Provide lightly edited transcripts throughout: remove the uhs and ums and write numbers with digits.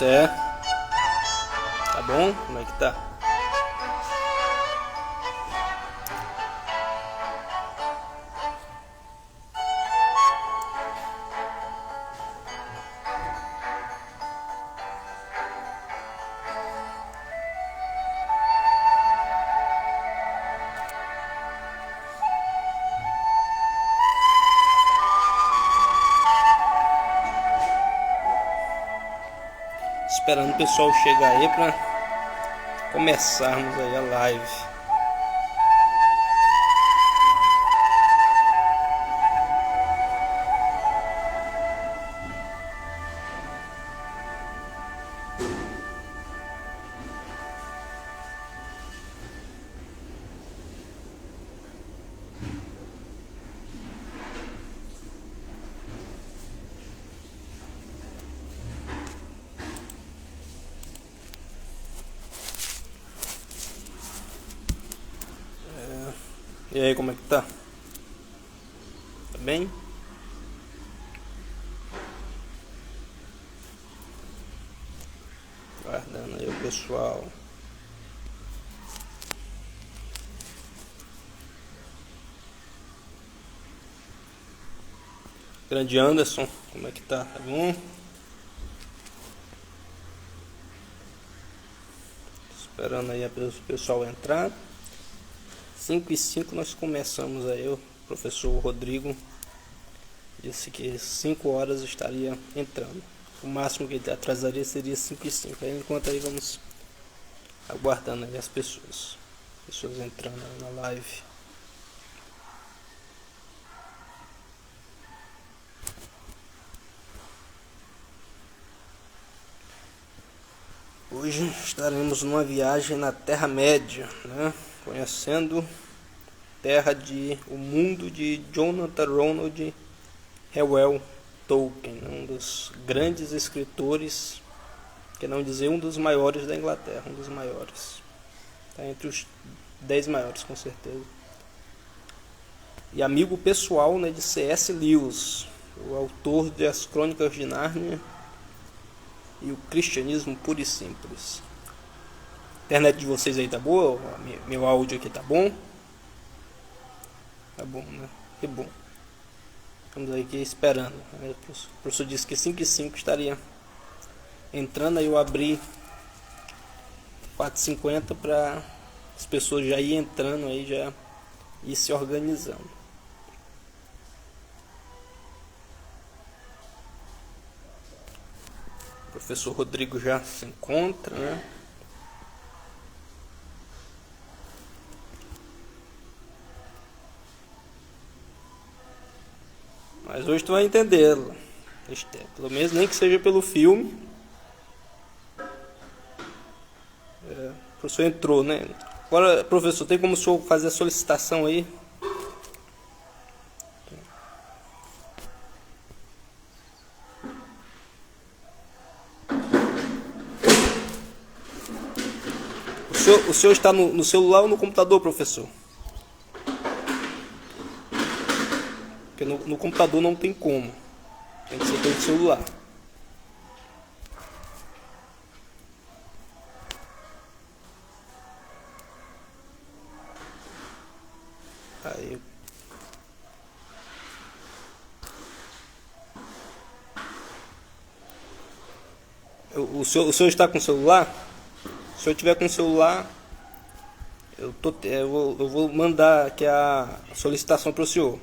É, tá bom? Como é que tá? Esperando o pessoal chegar aí pra começarmos aí a live. E aí, como é que tá? Tá bem? Guardando aí o pessoal. Grande Anderson, como é que tá? Tá bom? Esperando aí o pessoal entrar. 5h05 nós começamos aí. O professor Rodrigo disse que 5 horas estaria entrando. O máximo que ele atrasaria seria 5h05. Aí, enquanto aí vamos aguardando aí as pessoas. Pessoas entrando aí na live. Hoje estaremos numa viagem na Terra-média, né? Conhecendo o mundo de Jonathan Ronald Reuel Tolkien, um dos grandes escritores, que não dizer um dos maiores da Inglaterra, um dos maiores. Está entre os 10 maiores, com certeza. E amigo pessoal, né, de C.S. Lewis, o autor de As Crônicas de Nárnia e o Cristianismo Puro e Simples. A internet de vocês aí tá boa? Meu áudio aqui tá bom? Tá bom, né? Que bom. Estamos aqui esperando. O professor disse que 5h05 estaria entrando, aí eu abri 4h50 para as pessoas já ir entrando aí, já ir se organizando. O professor Rodrigo já se encontra, né? Mas hoje tu vai entender, pelo menos nem que seja pelo filme. O professor entrou, né? Agora, professor, tem como o senhor fazer a solicitação aí? O senhor está no celular ou no computador, professor? Porque no computador não tem como. Tem que ser pelo celular. Aí. O senhor está com o celular? Se o senhor tiver com o celular, eu vou mandar aqui a solicitação para o senhor.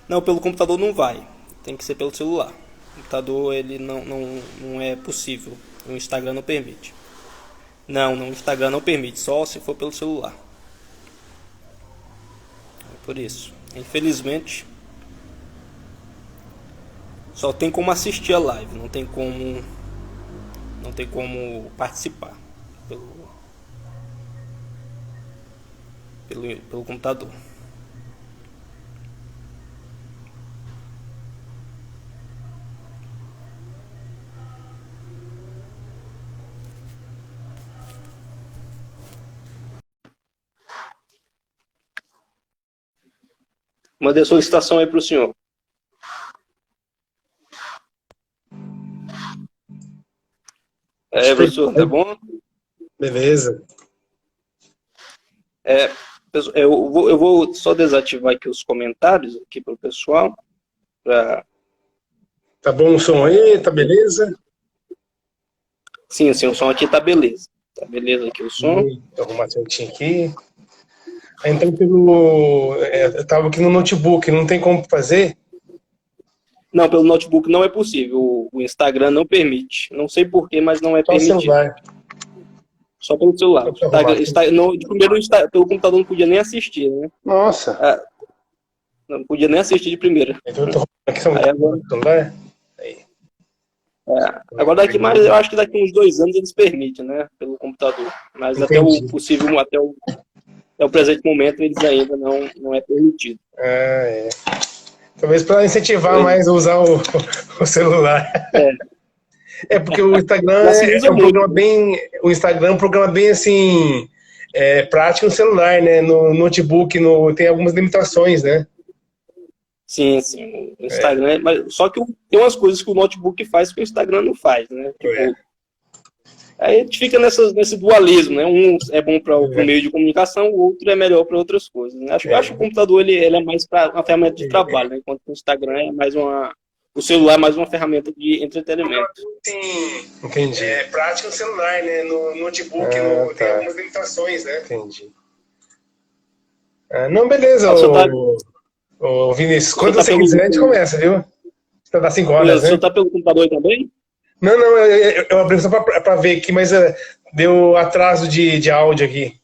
Não, pelo computador não vai. Tem que ser pelo celular. O computador ele não é possível. O Instagram não permite. Não, o Instagram não permite. Só se for pelo celular. É por isso. Infelizmente, só tem como assistir a live. Não tem como participar pelo computador. Mandei a solicitação aí para o senhor. É, professor, tá bom? Beleza. Eu vou só desativar aqui os comentários aqui para o pessoal. Tá bom o som aí? Tá beleza? Sim, o som aqui tá beleza. Tá beleza aqui o som. Vou arrumar certinho aqui. Então, eu tava aqui no notebook, não tem como fazer? Não, pelo notebook não é possível. O Instagram não permite. Não sei porquê, mas não é Só o permitido. celular. Só pelo celular. De primeiro, pelo computador não podia nem assistir, né? Nossa. Não podia nem assistir de primeira. Então eu tô aqui só Aí no celular. Aí. Agora eu acho que daqui uns 2 anos eles permitem, né? Pelo computador. Mas Entendi. até o possível, até o presente momento, eles ainda não é permitido. É. Talvez para incentivar mais a usar o celular. Porque o Instagram é um programa bem. O Instagram é um programa bem assim. Prático no celular, né? No notebook tem algumas limitações, né? Sim. O Instagram. Mas, só que tem umas coisas que o notebook faz que o Instagram não faz, né? Tipo, aí a gente fica nesse dualismo, né? Um é bom para o meio de comunicação, o outro é melhor para outras coisas. Né? Acho que o computador ele é mais para uma ferramenta de trabalho, né? Enquanto o Instagram é mais o celular é mais uma ferramenta de entretenimento. Sim, entendi. É prático no celular, né? No notebook tem algumas limitações, né? Entendi. Não, beleza, ô Vinícius. Quando você quiser, a gente começa, viu? Você tá 5 horas, né? O senhor tá pelo computador também? Não, eu abri só pra ver aqui, mas deu atraso de áudio aqui.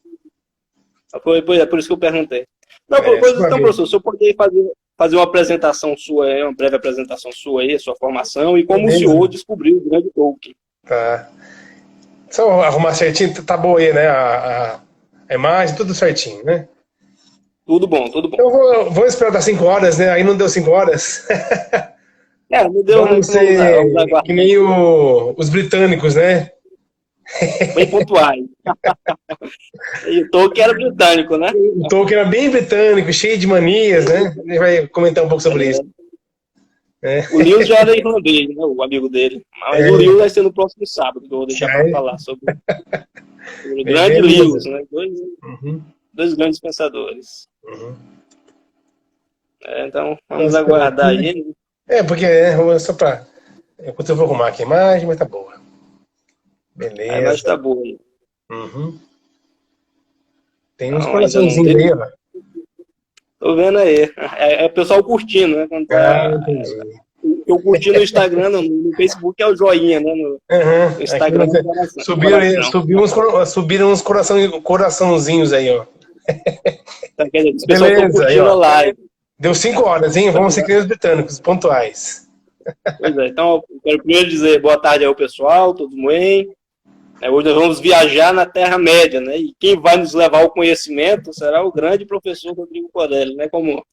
É por isso que eu perguntei. Não, então, professor, o senhor poderia fazer uma apresentação sua, uma breve apresentação sua aí, sua formação, e como o senhor descobriu o grande Tolkien. Tá. Só arrumar certinho, tá boa aí, né? A imagem, tudo certinho, né? Tudo bom. Então vou esperar dar 5 horas, né? Aí não deu 5 horas. Não deu. Vamos ser que nem os britânicos, né? Bem pontuais. E o Tolkien era britânico, né? O Tolkien era bem britânico, cheio de manias, né? A gente vai comentar um pouco sobre isso. O Lewis já era irlandês, né? O amigo dele. Mas o Lewis vai ser no próximo sábado, que eu vou deixar para falar sobre o grande Lewis, né? Dois grandes pensadores. Então, vamos aguardar aí. Porque só para... Enquanto eu vou arrumar aqui a imagem, mas tá boa. Beleza. A imagem tá boa aí. Tem uns coraçãozinhos aí, ó. Tô vendo aí. É o pessoal curtindo, né? Quando eu curti no Instagram, no Facebook é o joinha, né? No Instagram. Subiram uns coraçãozinhos aí, ó. Beleza, aí, ó. Live. Deu 5 horas, hein? Vamos ser que nem os britânicos, pontuais. Pois é, então eu quero primeiro dizer boa tarde ao pessoal, tudo bem? Hoje nós vamos viajar na Terra-média, né? E quem vai nos levar ao conhecimento será o grande professor Rodrigo Corelli, né? Como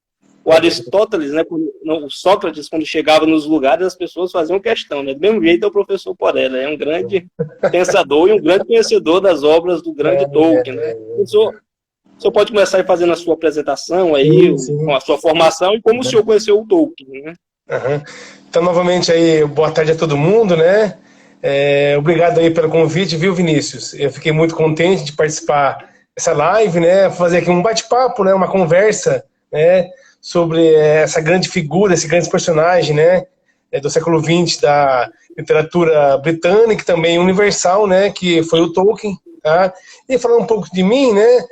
o Aristóteles, né? O Sócrates, quando chegava nos lugares, as pessoas faziam questão, né? Do mesmo jeito é o professor Corelli, é um grande pensador e um grande conhecedor das obras do grande Tolkien, né? O senhor pode começar fazendo a sua apresentação aí, com a sua formação e como o senhor conheceu o Tolkien, né? Então, novamente aí, boa tarde a todo mundo, né? Obrigado aí pelo convite, viu, Vinícius? Eu fiquei muito contente de participar dessa live, né? Fazer aqui um bate-papo, né? Uma conversa, né? Sobre essa grande figura, esse grande personagem, né? Do século XX da literatura britânica e também universal, né? Que foi o Tolkien, tá? E falar um pouco de mim, né?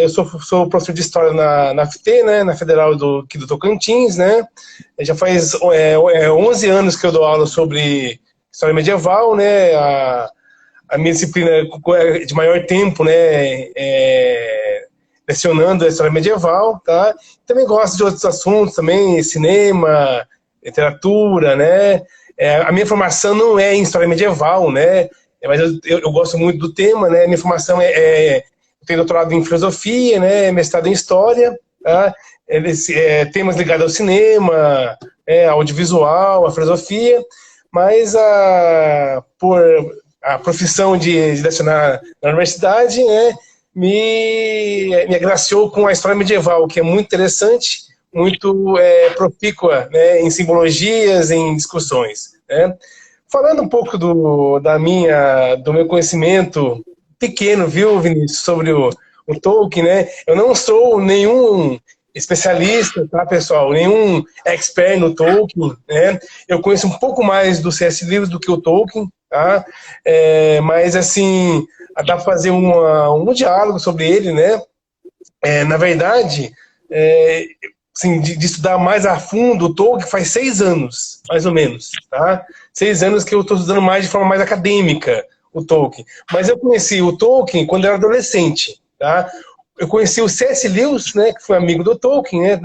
Eu sou professor de História na FT, né, na Federal aqui do Tocantins, né, já faz 11 anos que eu dou aula sobre História Medieval, né, a minha disciplina de maior tempo, né, lecionando a História Medieval, tá, também gosto de outros assuntos também, cinema, literatura, né, a minha formação não é em História Medieval, né, mas eu gosto muito do tema, né, minha formação eu tenho doutorado em filosofia, né, mestrado em história, tá? Temas ligados ao cinema, audiovisual, à filosofia, mas por a profissão de lecionar na universidade, né, me agraciou com a história medieval, que é muito interessante, muito profícua, né, em simbologias, em discussões, né? falando um pouco do meu conhecimento pequeno, viu, Vinícius, sobre o Tolkien, né? Eu não sou nenhum especialista, tá, pessoal? Nenhum expert no Tolkien, né? Eu conheço um pouco mais do C.S. Lewis do que o Tolkien, tá? Mas, assim, dá para fazer um diálogo sobre ele, né? Na verdade, assim, de estudar mais a fundo o Tolkien faz 6 anos, mais ou menos, tá? 6 anos que eu estou estudando mais de forma mais acadêmica o Tolkien. Mas eu conheci o Tolkien quando eu era adolescente, tá? Eu conheci o C.S. Lewis, né, que foi amigo do Tolkien, né,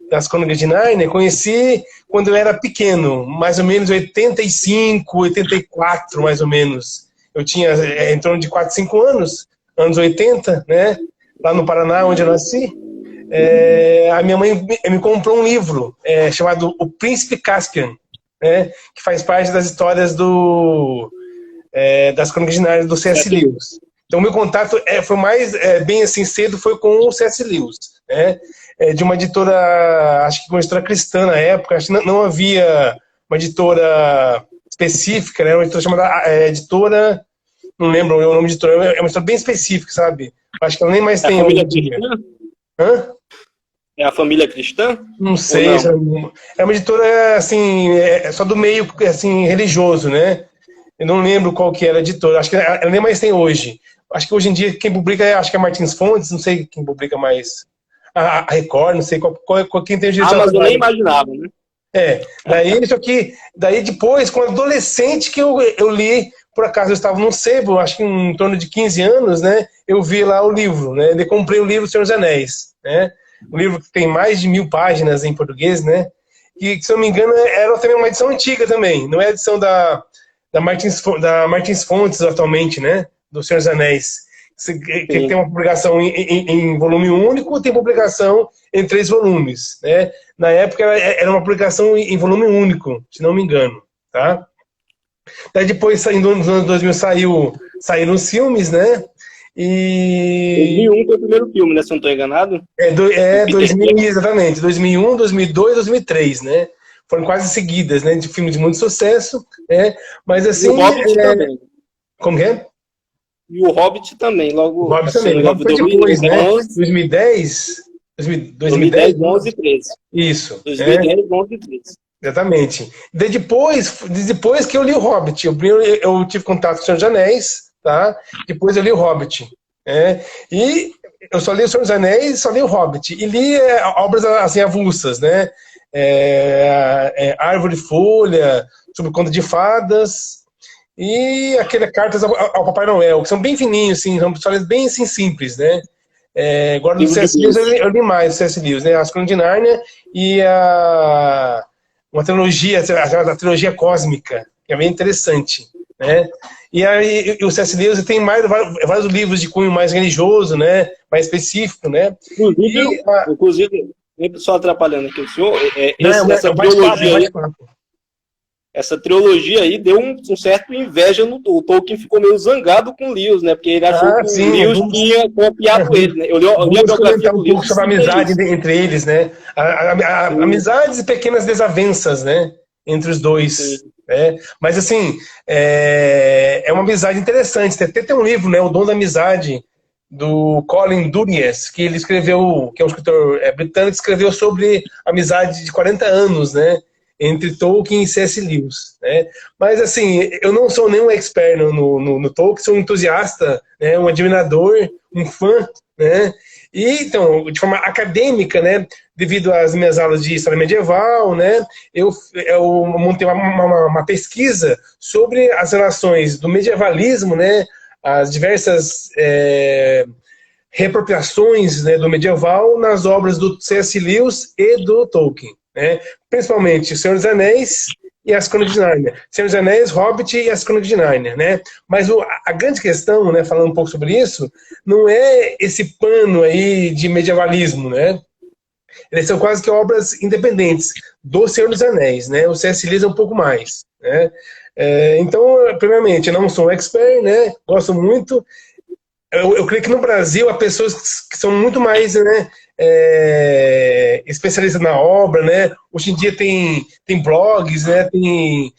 das Crônicas de Nárnia. Conheci quando eu era pequeno, mais ou menos 85, 84, mais ou menos. Eu tinha em torno de 4, 5 anos, anos 80, né, lá no Paraná, onde eu nasci. A minha mãe me comprou um livro chamado O Príncipe Caspian, né, que faz parte das histórias das Crônicas de Nárnia do C.S. Lewis. Então, meu contato foi mais, bem assim, cedo, foi com o C.S. Lewis, né? De uma editora, acho que uma editora cristã na época, acho que não havia uma editora específica, né? Uma editora chamada editora, não lembro o nome de editora, é uma editora bem específica, sabe? Acho que ela nem mais tem hoje em dia. Hã? É a família cristã? Não sei. Não? É uma editora, assim, só do meio, assim, religioso, né? Eu não lembro qual que era a editora, acho que ela nem mais tem hoje. Acho que hoje em dia quem publica, acho que é Martins Fontes, não sei quem publica mais. A Record, não sei quem tem o direito. Mas eu nem imaginava, né? Daí depois, quando adolescente, que eu li, por acaso eu estava num sebo, acho que em torno de 15 anos, né? Eu vi lá o livro, né? Eu comprei o livro Senhor dos Anéis, né? Um livro que tem mais de 1000 páginas em português, né? E, se eu não me engano, era também uma edição antiga também, não é a edição da Martins Fontes atualmente, né? Do Senhor dos Anéis. Que tem uma publicação em volume único, tem publicação em 3 volumes, né? Na época era uma publicação em volume único, se não me engano, tá? Daí depois, nos anos 2000, saíram os filmes, né? E... 2001 foi o primeiro filme, né? Se eu não estou enganado. 2000, exatamente. 2001, 2002, 2003, né? Foram quase seguidas, né? De filmes de muito sucesso, né? Mas assim... E o Hobbit também. Como que é? E o Hobbit também, logo... O Hobbit também. O Hobbit foi depois, né? 2010... 2010, 11 e 13. Isso. 2010, 11 e 13. Exatamente. Depois que eu li o Hobbit, eu tive contato com o Senhor dos Anéis, tá? Depois eu li o Hobbit. E eu só li o Senhor dos Anéis, só li o Hobbit. E li obras assim avulsas, né? Árvore de Folha, sobre Conto de Fadas, e aquelas cartas ao Papai Noel, que são bem fininhos, assim, são histórias bem assim, simples, né? Agora do C.S. Lewis eu li mais o C.S. Lewis, né? As Crônicas de Nárnia e uma trilogia, a trilogia cósmica, que é bem interessante, né? E aí o C.S. Lewis tem vários livros de cunho mais religioso, né? Mais específico, né? Inclusive só atrapalhando aqui o senhor, essa trilogia aí deu um certo inveja no Tolkien. O Tolkien ficou meio zangado com o Lewis, né? Porque ele achou que o Lewis tinha copiado ele, né? Eu li a biografia do Lewis. Um pouco sobre a amizade entre eles, né? Amizades e pequenas desavenças, né? Entre os dois. Né? Mas, assim, é uma amizade interessante. Até tem um livro, né? O Dom da Amizade, do Colin Duriez, que ele escreveu, que é um escritor britânico, que escreveu sobre amizade de 40 anos, né? Entre Tolkien e C.S. Lewis, né? Mas, assim, eu não sou nenhum expert no Tolkien, sou um entusiasta, né? Um admirador, um fã, né? E, então, de forma acadêmica, né? Devido às minhas aulas de história medieval, né? Eu montei uma pesquisa sobre as relações do medievalismo, né? As diversas reapropriações, né, do medieval nas obras do C.S. Lewis e do Tolkien. Né? Principalmente O Senhor dos Anéis e As Crônicas de Nárnia. Senhor dos Anéis, Hobbit e As Crônicas de Nárnia. Né? Mas a grande questão, né, falando um pouco sobre isso, não é esse pano aí de medievalismo. Né? Eles são quase que obras independentes do Senhor dos Anéis. Né? O C.S. Lewis é um pouco mais. Né? Então, primeiramente, eu não sou um expert, né? Gosto muito. Eu creio que no Brasil há pessoas que são muito mais, né, especialista na obra, né? Hoje em dia tem blogs, né? Tem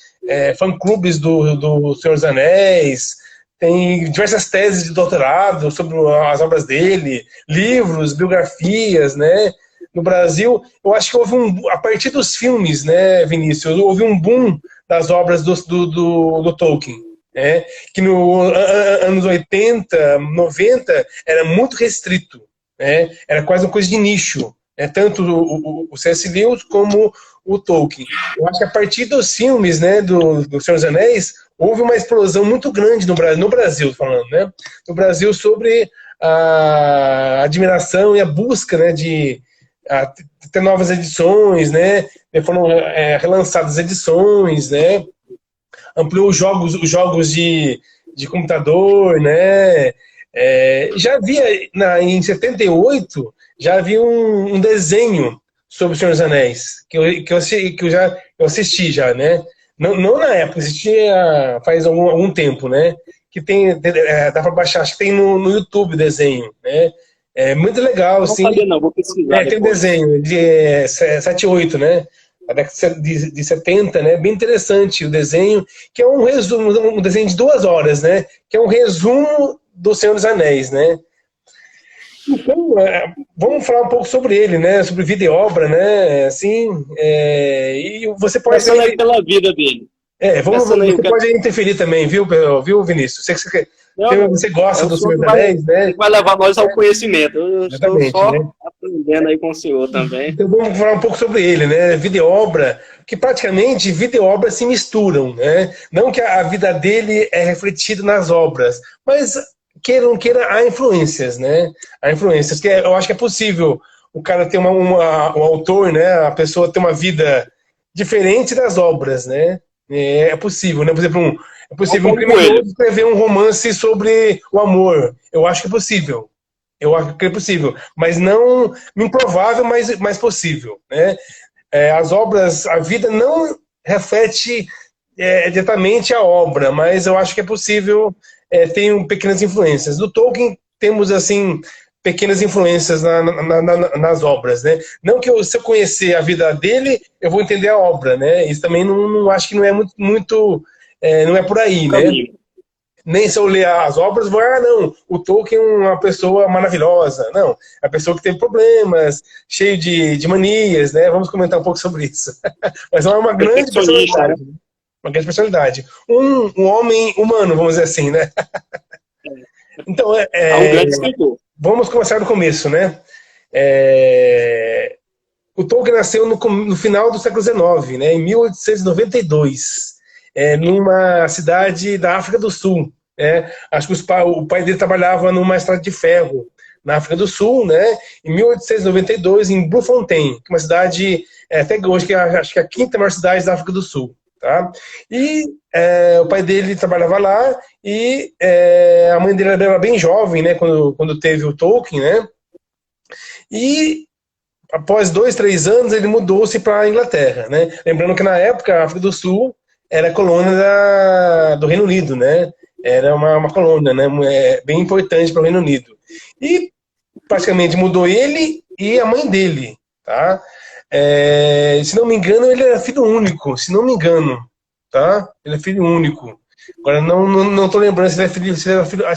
fã-clubes do Senhor dos Anéis, tem diversas teses de doutorado sobre as obras dele, livros, biografias, né? No Brasil, eu acho que houve a partir dos filmes, né, Vinícius, houve um boom das obras do Tolkien, né? Que nos anos 80, 90, era muito restrito, né? Era quase uma coisa de nicho, né? Tanto o C.S. Lewis como o Tolkien. Eu acho que a partir dos filmes, né, do Senhor dos Anéis, houve uma explosão muito grande no Brasil, falando, né? No Brasil, sobre a admiração e a busca, né, de ter novas edições, né? Foram relançadas edições, né? Ampliou os jogos de computador, né? Já havia, em 78, já havia um desenho sobre o Senhor dos Anéis, que eu assisti já, né? Não na época, existia faz algum tempo, né? Que dá para baixar, acho que tem no YouTube o desenho, né? É muito legal, Não assim. sabia não, vou pesquisar Tem um depois. desenho de 7, 8, né? A década de 70, né? Bem interessante o desenho, que é um resumo, um desenho de 2 horas, né? Que é um resumo do Senhor dos Anéis, né? Então, vamos falar um pouco sobre ele, né? Sobre vida e obra, né? Assim, e você pode... Começando aí pela vida dele. Você pode interferir também, viu, Vinícius? Você gosta do Senhor dos Vai, Anéis, né? vai levar nós ao conhecimento. Eu estou Exatamente, só né? aprendendo aí com o senhor também. Então vamos falar um pouco sobre ele, né? Vida e obra, que praticamente vida e obra se misturam, né? Não que a vida dele é refletida nas obras, mas queira ou não queira, há influências, né? Há influências, que eu acho que é possível o cara ter o autor, né? A pessoa ter uma vida diferente das obras, né? É possível, né? Por exemplo, é possível um criminoso escrever um romance sobre o amor. Eu acho que é possível. Eu acho que é possível, mas não improvável, mas possível, né? As obras, a vida não reflete diretamente a obra, mas eu acho que é possível, tem pequenas influências. Do Tolkien temos assim pequenas influências nas obras, né? Não que se eu conhecer a vida dele, eu vou entender a obra, né? Isso também não acho que não é muito não é por aí, né? Nem se eu ler as obras, vou, não, o Tolkien é uma pessoa maravilhosa. Não, é uma pessoa que tem problemas, cheio de manias, né? Vamos comentar um pouco sobre isso. Mas é uma grande personalidade. Né? Uma grande personalidade. Um homem humano, vamos dizer assim, né? Então, um grande escritor. Vamos começar do começo, né? O Tolkien nasceu no final do século XIX, né? Em 1892. Numa cidade da África do Sul. Acho que o pai dele trabalhava numa estrada de ferro na África do Sul, né? Em 1892, em Bloemfontein, que é uma cidade, até hoje, acho que é a 5ª maior cidade da África do Sul. Tá? E o pai dele trabalhava lá e a mãe dele era bem jovem, né? Quando teve o Tolkien, né? E após 2, 3 anos, ele mudou-se para a Inglaterra, né? Lembrando que na época a África do Sul era colônia do Reino Unido, né? Era uma colônia, né? Bem importante para o Reino Unido. E praticamente mudou ele e a mãe dele, tá? Se não me engano, ele era filho único, se não me engano, tá? Ele é filho único. Agora não tô lembrando se ele era filho, se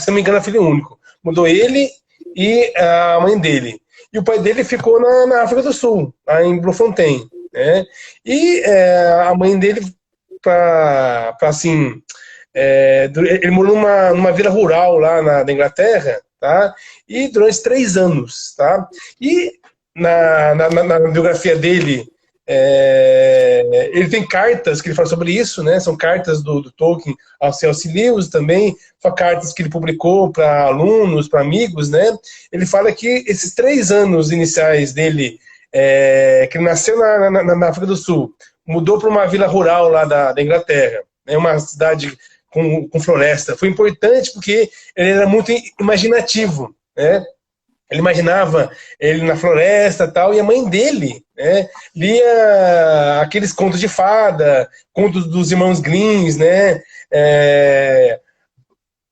não me engano, é filho único. Mudou ele e a mãe dele. E o pai dele ficou na África do Sul, lá em Bloemfontein, né? E a mãe dele, assim, ele morou numa vila rural lá na Inglaterra, tá? E durante 3 anos, tá? E na biografia dele, ele tem cartas que ele fala sobre isso, né? São cartas do Tolkien ao C.S. Lewis também, são cartas que ele publicou para alunos, para amigos, né? Ele fala que esses 3 anos iniciais dele, que ele nasceu na África do Sul, mudou para uma vila rural lá da Inglaterra, né? Uma cidade com floresta. Foi importante porque ele era muito imaginativo, né? Ele imaginava ele na floresta e tal, e a mãe dele, né, lia aqueles contos de fada, contos dos irmãos Grimm, né?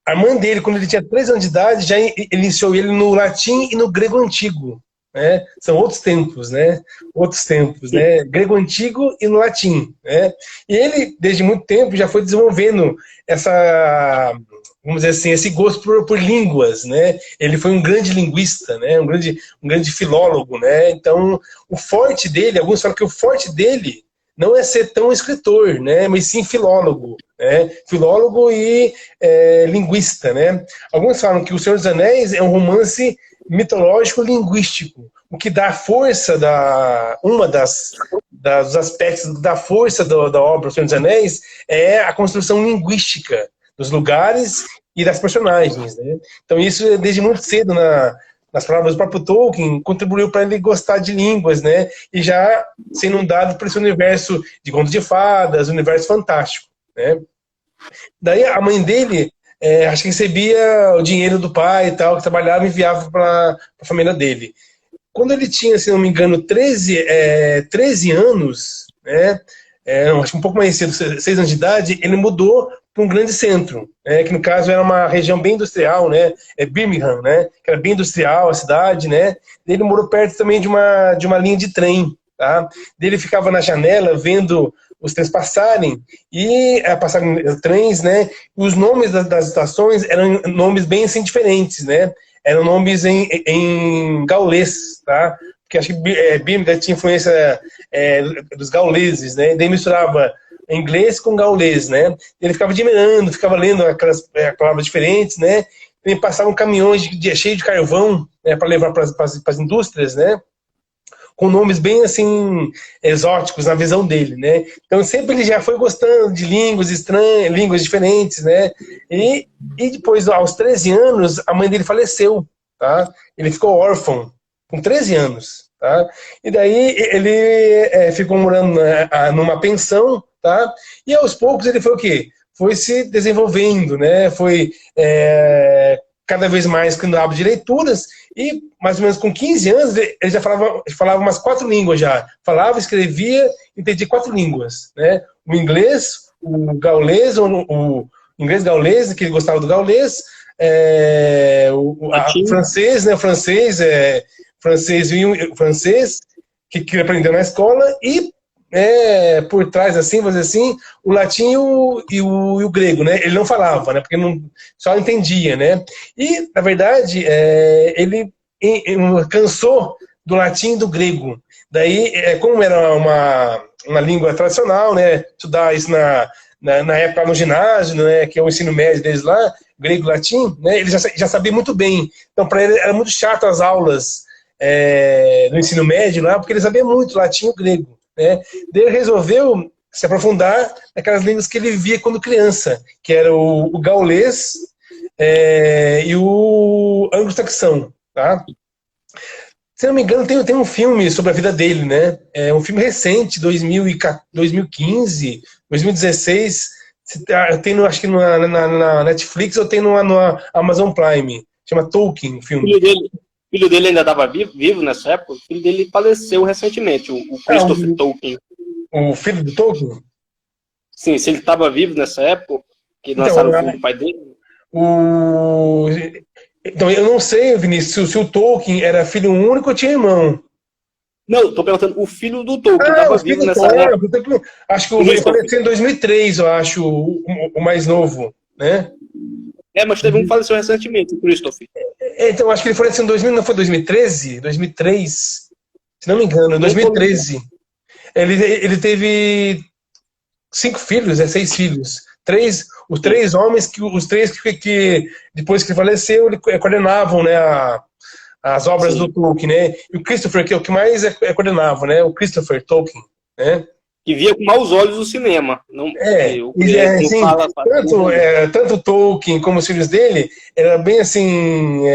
A mãe dele, quando ele tinha 3 anos de idade, já iniciou ele no latim e no grego antigo, né? São outros tempos, né? Outros tempos, né? Grego antigo e no latim, né? E ele, desde muito tempo, já foi desenvolvendo essa, vamos dizer assim, esse gosto por línguas, né? Ele foi um grande linguista, né? Um grande filólogo, né? Então, o forte dele, alguns falam que o forte dele não é ser tão escritor, né? Mas sim filólogo, né? Filólogo e linguista, né? Alguns falam que O Senhor dos Anéis é um romance mitológico linguístico, o que dá força dos aspectos da força da obra O Senhor dos Anéis é a construção linguística dos lugares e das personagens, né? Então isso desde muito cedo nas palavras do próprio Tolkien contribuiu para ele gostar de línguas, né? E já sendo inundado por esse universo de contos de fadas, universo fantástico, né? Daí a mãe dele acho que recebia o dinheiro do pai e tal, que trabalhava e enviava para a família dele. Quando ele tinha, se não me engano, 13 anos, né, acho que um pouco mais cedo, 6 anos de idade, ele mudou para um grande centro, né, que no caso era uma região bem industrial, né, Birmingham, né, que era bem industrial a cidade, né, ele morou perto também de uma linha de trem, tá? Ele ficava na janela vendo os trens passarem, e passarem trens, né, os nomes das estações eram nomes bem assim diferentes, né, eram nomes em gaulês, tá? Porque acho que Birmingham tinha influência dos gauleses, né? Daí misturava inglês com gaulês, né? Ele ficava admirando, ficava lendo aquelas palavras diferentes, né? E passavam caminhões cheios de carvão, né, para levar para as indústrias, né? Com nomes bem assim exóticos na visão dele, né? Então sempre ele já foi gostando de línguas estranhas, línguas diferentes, né? E depois, aos 13 anos, a mãe dele faleceu, tá? Ele ficou órfão com 13 anos, tá? E daí ele ficou morando numa pensão, tá? E aos poucos ele foi o quê? Foi se desenvolvendo, né? Foi cada vez mais criando hábito de leituras, e mais ou menos com 15 anos ele já falava umas 4 línguas já. Falava, escrevia, entendia 4 línguas, né? O inglês, o gaulês, o inglês gaulês, que ele gostava do gaulês, o francês, né? Francês que ele aprendeu na escola, e por trás, assim, vamos dizer assim, o latim e o grego, né? Ele não falava, né? Porque só entendia, né? E, na verdade, ele cansou do latim e do grego. Daí, como era uma língua tradicional, né? Estudar isso na época no ginásio, né? Que é o ensino médio deles lá, grego e latim, né? Ele já sabia muito bem. Então, para ele, era muito chato as aulas no ensino médio lá, porque ele sabia muito latim e grego. Né? Daí ele resolveu se aprofundar naquelas línguas que ele via quando criança, que era o gaulês e o anglo-saxão. Tá? Se não me engano, tem um filme sobre a vida dele, né? É um filme recente, 2015, 2016. Tem acho que na Netflix ou tem no Amazon Prime. Chama Tolkien, o filme. O filho dele ainda estava vivo nessa época? O filho dele faleceu recentemente, o Christopher Tolkien. O filho do Tolkien? Sim, se ele estava vivo nessa época, que lançaram o filme do pai dele. Então, eu não sei, Vinícius, se o Tolkien era filho único ou tinha irmão. Não, tô perguntando, o filho do Tolkien estava vivo nessa época. Acho que ele faleceu em 2003, eu acho, o mais novo, né? Mas teve um que faleceu recentemente, o Christopher. Então, acho que ele faleceu em 2000, não foi 2013? 2003? Se não me engano, 2013. Ele teve 5 filhos, 6 filhos. Os 3 homens, os 3 que depois que ele faleceu, ele coordenavam, né, as obras do Tolkien, né? E o Christopher, que é o que mais coordenava, né? O Christopher Tolkien, né? Que via com maus olhos o cinema. Não, tanto o Tolkien como os filhos dele, era bem assim,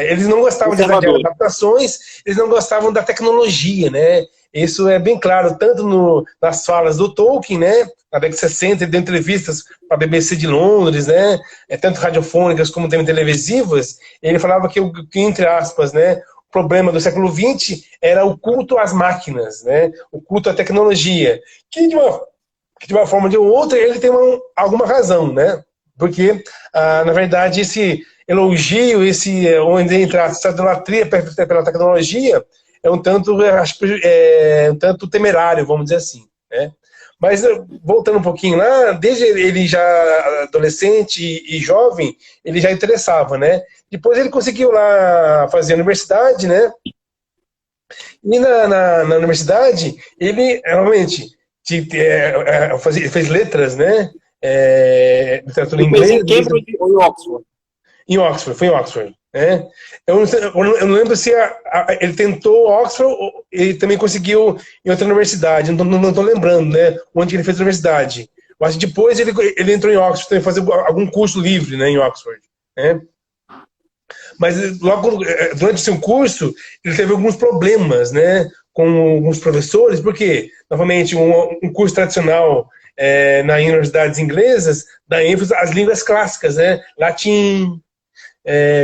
eles não gostavam de adaptações, eles não gostavam da tecnologia, né? Isso é bem claro, tanto nas falas do Tolkien, né? Na década de 60, ele deu entrevistas para a BBC de Londres, né? Tanto radiofônicas como também televisivas, ele falava que, entre aspas, né? O problema do século XX era o culto às máquinas, né? O culto à tecnologia, que de uma forma ou de outra ele tem alguma razão, né? Porque, na verdade, esse elogio, onde entra essa idolatria pela tecnologia, é um tanto, um tanto temerário, vamos dizer assim, né? Mas, voltando um pouquinho lá, desde ele já adolescente e jovem, ele já interessava, né? Depois ele conseguiu lá fazer a universidade, né? E na universidade, ele realmente fez letras, né? Literatura em Ele fez inglês. em Cambridge ou em Oxford? Em Oxford, foi em Oxford. Né? Eu não lembro se ele tentou Oxford e também conseguiu em outra universidade. Não estou lembrando, né? Onde ele fez a universidade. Eu acho que depois ele entrou em Oxford também fazer algum curso livre, né, em Oxford. Né? Mas logo durante o seu curso ele teve alguns problemas, né, com alguns professores, porque novamente um curso tradicional nas universidades inglesas dá ênfase às línguas clássicas, né, latim,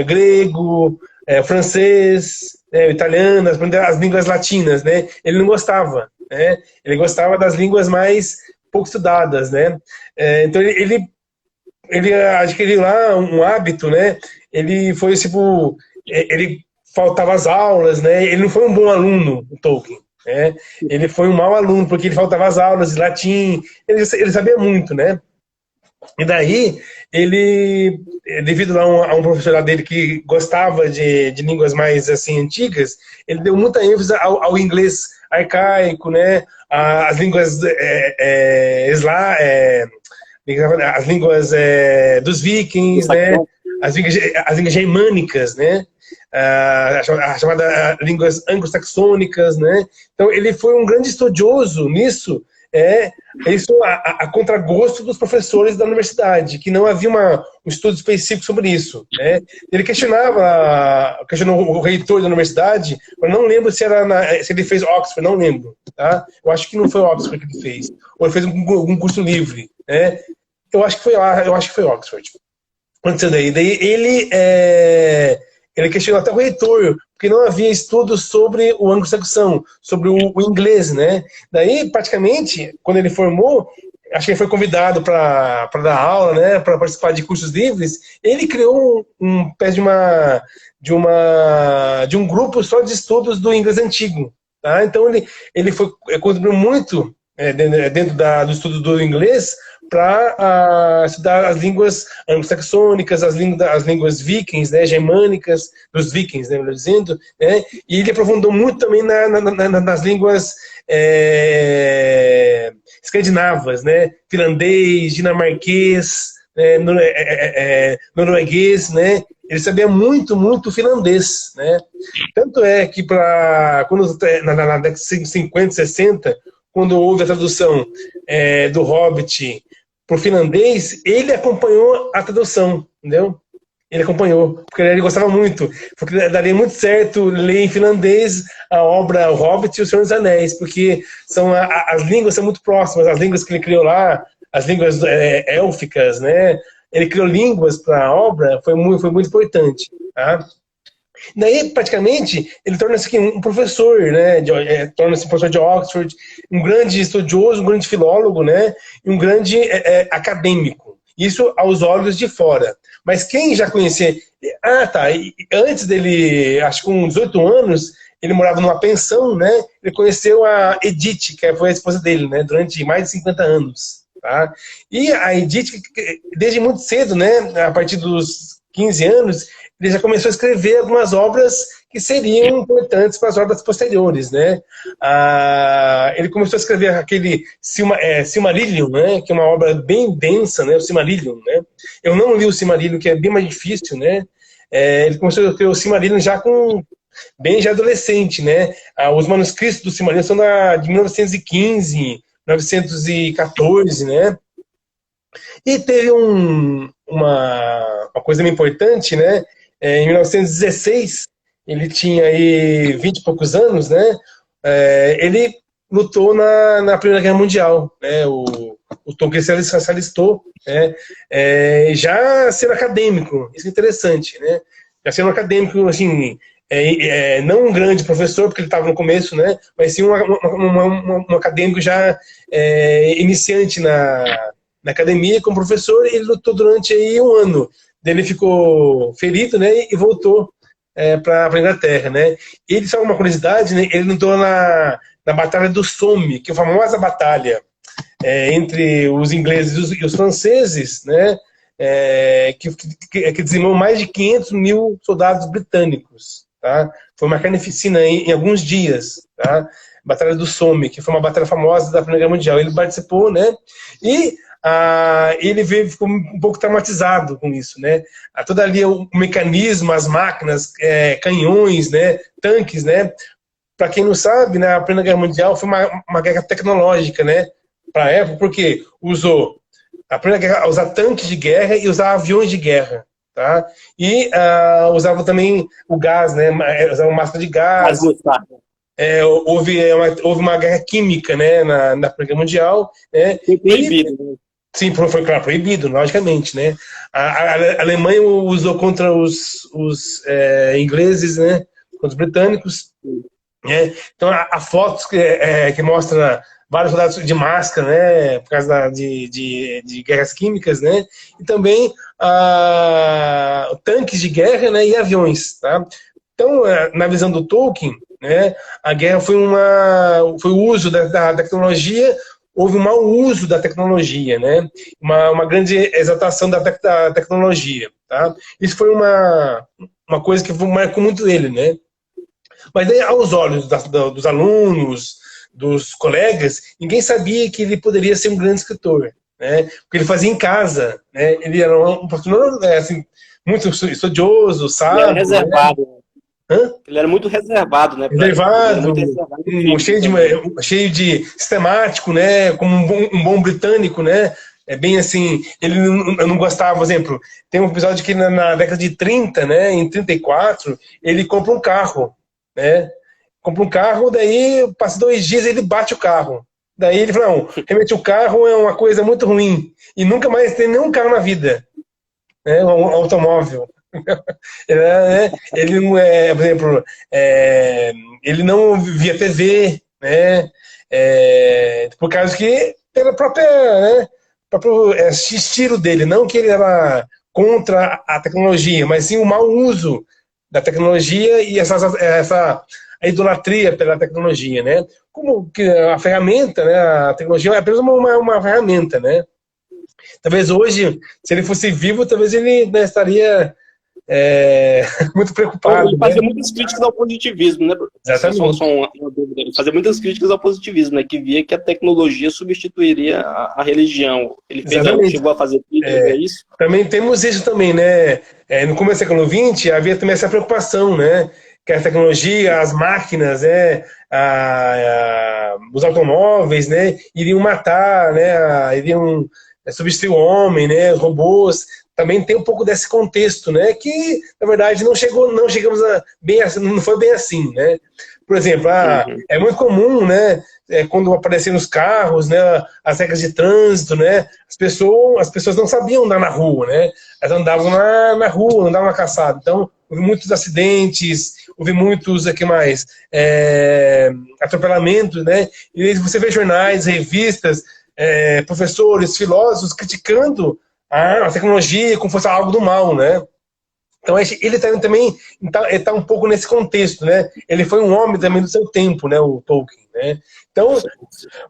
grego, francês, italiano, as línguas latinas, né? Ele não gostava, né? Ele gostava das línguas mais pouco estudadas, né? Então ele adquiriu lá um hábito, né? Ele foi tipo, ele faltava às aulas, né? Ele não foi um bom aluno, o Tolkien. Né? Ele foi um mau aluno porque ele faltava às aulas de latim. Ele sabia muito, né? E daí, ele, devido a um professor lá dele que gostava de línguas mais assim antigas, ele deu muita ênfase ao inglês arcaico, né? As línguas as línguas dos vikings, né? As línguas germânicas, né? As chamadas línguas anglo-saxônicas, né? Então, ele foi um grande estudioso nisso, isso a contragosto dos professores da universidade, que não havia um estudo específico sobre isso. Né? Ele questionou o reitor da universidade, eu não lembro se ele fez Oxford, não lembro. Tá? Eu acho que não foi Oxford que ele fez, ou ele fez algum curso livre. Né? Eu acho que foi Oxford. Aconteceu daí ele questionou até o reitor, porque não havia estudos sobre o anglo-saxão, sobre o inglês, né? Daí, praticamente, quando ele formou, acho que ele foi convidado para dar aula, né? Para participar de cursos livres. Ele criou um pé de um grupo só de estudos do inglês antigo, tá? Então ele contribuiu muito dentro do estudo do inglês para estudar as línguas anglo-saxônicas, as línguas vikings, né, germânicas, dos vikings, né, melhor dizendo, né, e ele aprofundou muito também nas línguas escandinavas, né, finlandês, dinamarquês, norueguês, né, ele sabia muito, muito finlandês, né, tanto é que na década de 50, 60, quando houve a tradução do Hobbit para o finlandês, ele acompanhou a tradução, entendeu? Ele acompanhou, porque ele gostava muito, porque daria muito certo ler em finlandês a obra O Hobbit e O Senhor dos Anéis, porque as línguas são muito próximas, as línguas que ele criou lá, as línguas élficas, né? Ele criou línguas para a obra, foi muito importante, tá? Daí, praticamente, ele torna-se um professor, né? Torna-se um professor de Oxford, um grande estudioso, um grande filólogo, né? E um grande acadêmico. Isso aos olhos de fora. Mas quem já conhecia... Antes dele, acho que com 18 anos, ele morava numa pensão, né? Ele conheceu a Edith, que foi a esposa dele, né? Durante mais de 50 anos. Tá? E a Edith, desde muito cedo, né? A partir dos 15 anos... ele já começou a escrever algumas obras que seriam importantes para as obras posteriores, né? Ele começou a escrever aquele Silmarillion, né? Que é uma obra bem densa, né? O Silmarillion, né? Eu não li o Silmarillion, que é bem mais difícil, né? Ele começou a escrever o Silmarillion já já adolescente, né? Os manuscritos do Silmarillion são de 1915, 1914, né? E teve uma coisa bem importante, né? Em 1916, ele tinha aí 20 e poucos anos, né? Ele lutou na Primeira Guerra Mundial, né? O Tolkien se alistou, né? Já sendo acadêmico, isso é interessante, né? Já sendo acadêmico, assim, não um grande professor, porque ele estava no começo, né? Mas sim um acadêmico já iniciante na academia como professor, e ele lutou durante aí um ano. Ele ficou ferido, né, e voltou para a Inglaterra, né? Ele, só uma curiosidade, né? Ele lutou na Batalha do Somme, que é a famosa batalha entre os ingleses e os franceses, né? Que dizimou mais de 500 mil soldados britânicos, tá? Foi uma carnificina em alguns dias, tá? Batalha do Somme, que foi uma batalha famosa da Primeira Guerra Mundial. Ele participou, né? E ele ficou um pouco traumatizado com isso, né? Todo ali o mecanismo, as máquinas, canhões, né? Tanques, né? Para quem não sabe, né? A Primeira Guerra Mundial foi uma guerra tecnológica, né? Para a época, porque a Primeira Guerra usava tanques de guerra e usava aviões de guerra, tá? E usava também o gás, né? Usava máscara de gás. Houve uma guerra química, né, na Primeira Guerra Mundial. Né? Foi proibido. Né? Sim, foi claro, proibido, logicamente. Né? A Alemanha usou contra os ingleses, né, contra os britânicos. Né? Então, há fotos que mostra vários soldados de máscara, né, por causa de guerras químicas, né? E também tanques de guerra, né, e aviões. Tá? Então, na visão do Tolkien, né, a guerra foi o uso da tecnologia, houve um mau uso da tecnologia, né, uma grande exaltação da tecnologia. Tá? Isso foi uma coisa que marcou muito ele. Né? Mas daí, aos olhos dos alunos, dos colegas, ninguém sabia que ele poderia ser um grande escritor. Né? Porque ele fazia em casa. Né? Ele era um professor assim, muito estudioso, sábio. Ele era reservado. Né? Ele era muito reservado, né? Reservado, cheio de sistemático, né? Como um bom britânico, né? É bem assim, eu não gostava, por exemplo, tem um episódio que na década de 30, né? Em 34, ele compra um carro, né? Compra um carro, daí passa 2 dias ele bate o carro. Daí ele fala, não, realmente o carro é uma coisa muito ruim e nunca mais tem nenhum carro na vida, né? Um automóvel. Ele não por exemplo, ele não via TV, né? Por causa que pela própria, né? Próprio estilo dele, não que ele era contra a tecnologia, mas sim o mau uso da tecnologia e essa a idolatria pela tecnologia, né? Como que a ferramenta, né? A tecnologia é apenas uma ferramenta, né? Talvez hoje, se ele fosse vivo, talvez ele, né, estaria muito preocupado. Ele fazia muitas críticas ao positivismo, né? Exatamente. Só uma dúvida. Ele fazia muitas críticas ao positivismo, né? Que via que a tecnologia substituiria a religião. Ele chegou a fazer isso? Também temos isso também, né? No começo do século XX havia também essa preocupação, né? Que a tecnologia, as máquinas, né? Os automóveis, né? Iriam matar, né? Iriam substituir o homem, né? Os robôs. Também tem um pouco desse contexto, né? Que na verdade não chegamos bem assim, não foi bem assim, né? Por exemplo, é muito comum, né? Quando apareciam nos carros, né? As regras de trânsito, né? As pessoas não sabiam andar na rua, né? Elas andavam na rua, andavam na calçada. Então houve muitos acidentes, houve muitos atropelamentos, né? E você vê jornais, revistas, professores, filósofos criticando a tecnologia como fosse algo do mal, né? Então ele também está um pouco nesse contexto, né? Ele foi um homem também do seu tempo, né? O Tolkien, né? Então,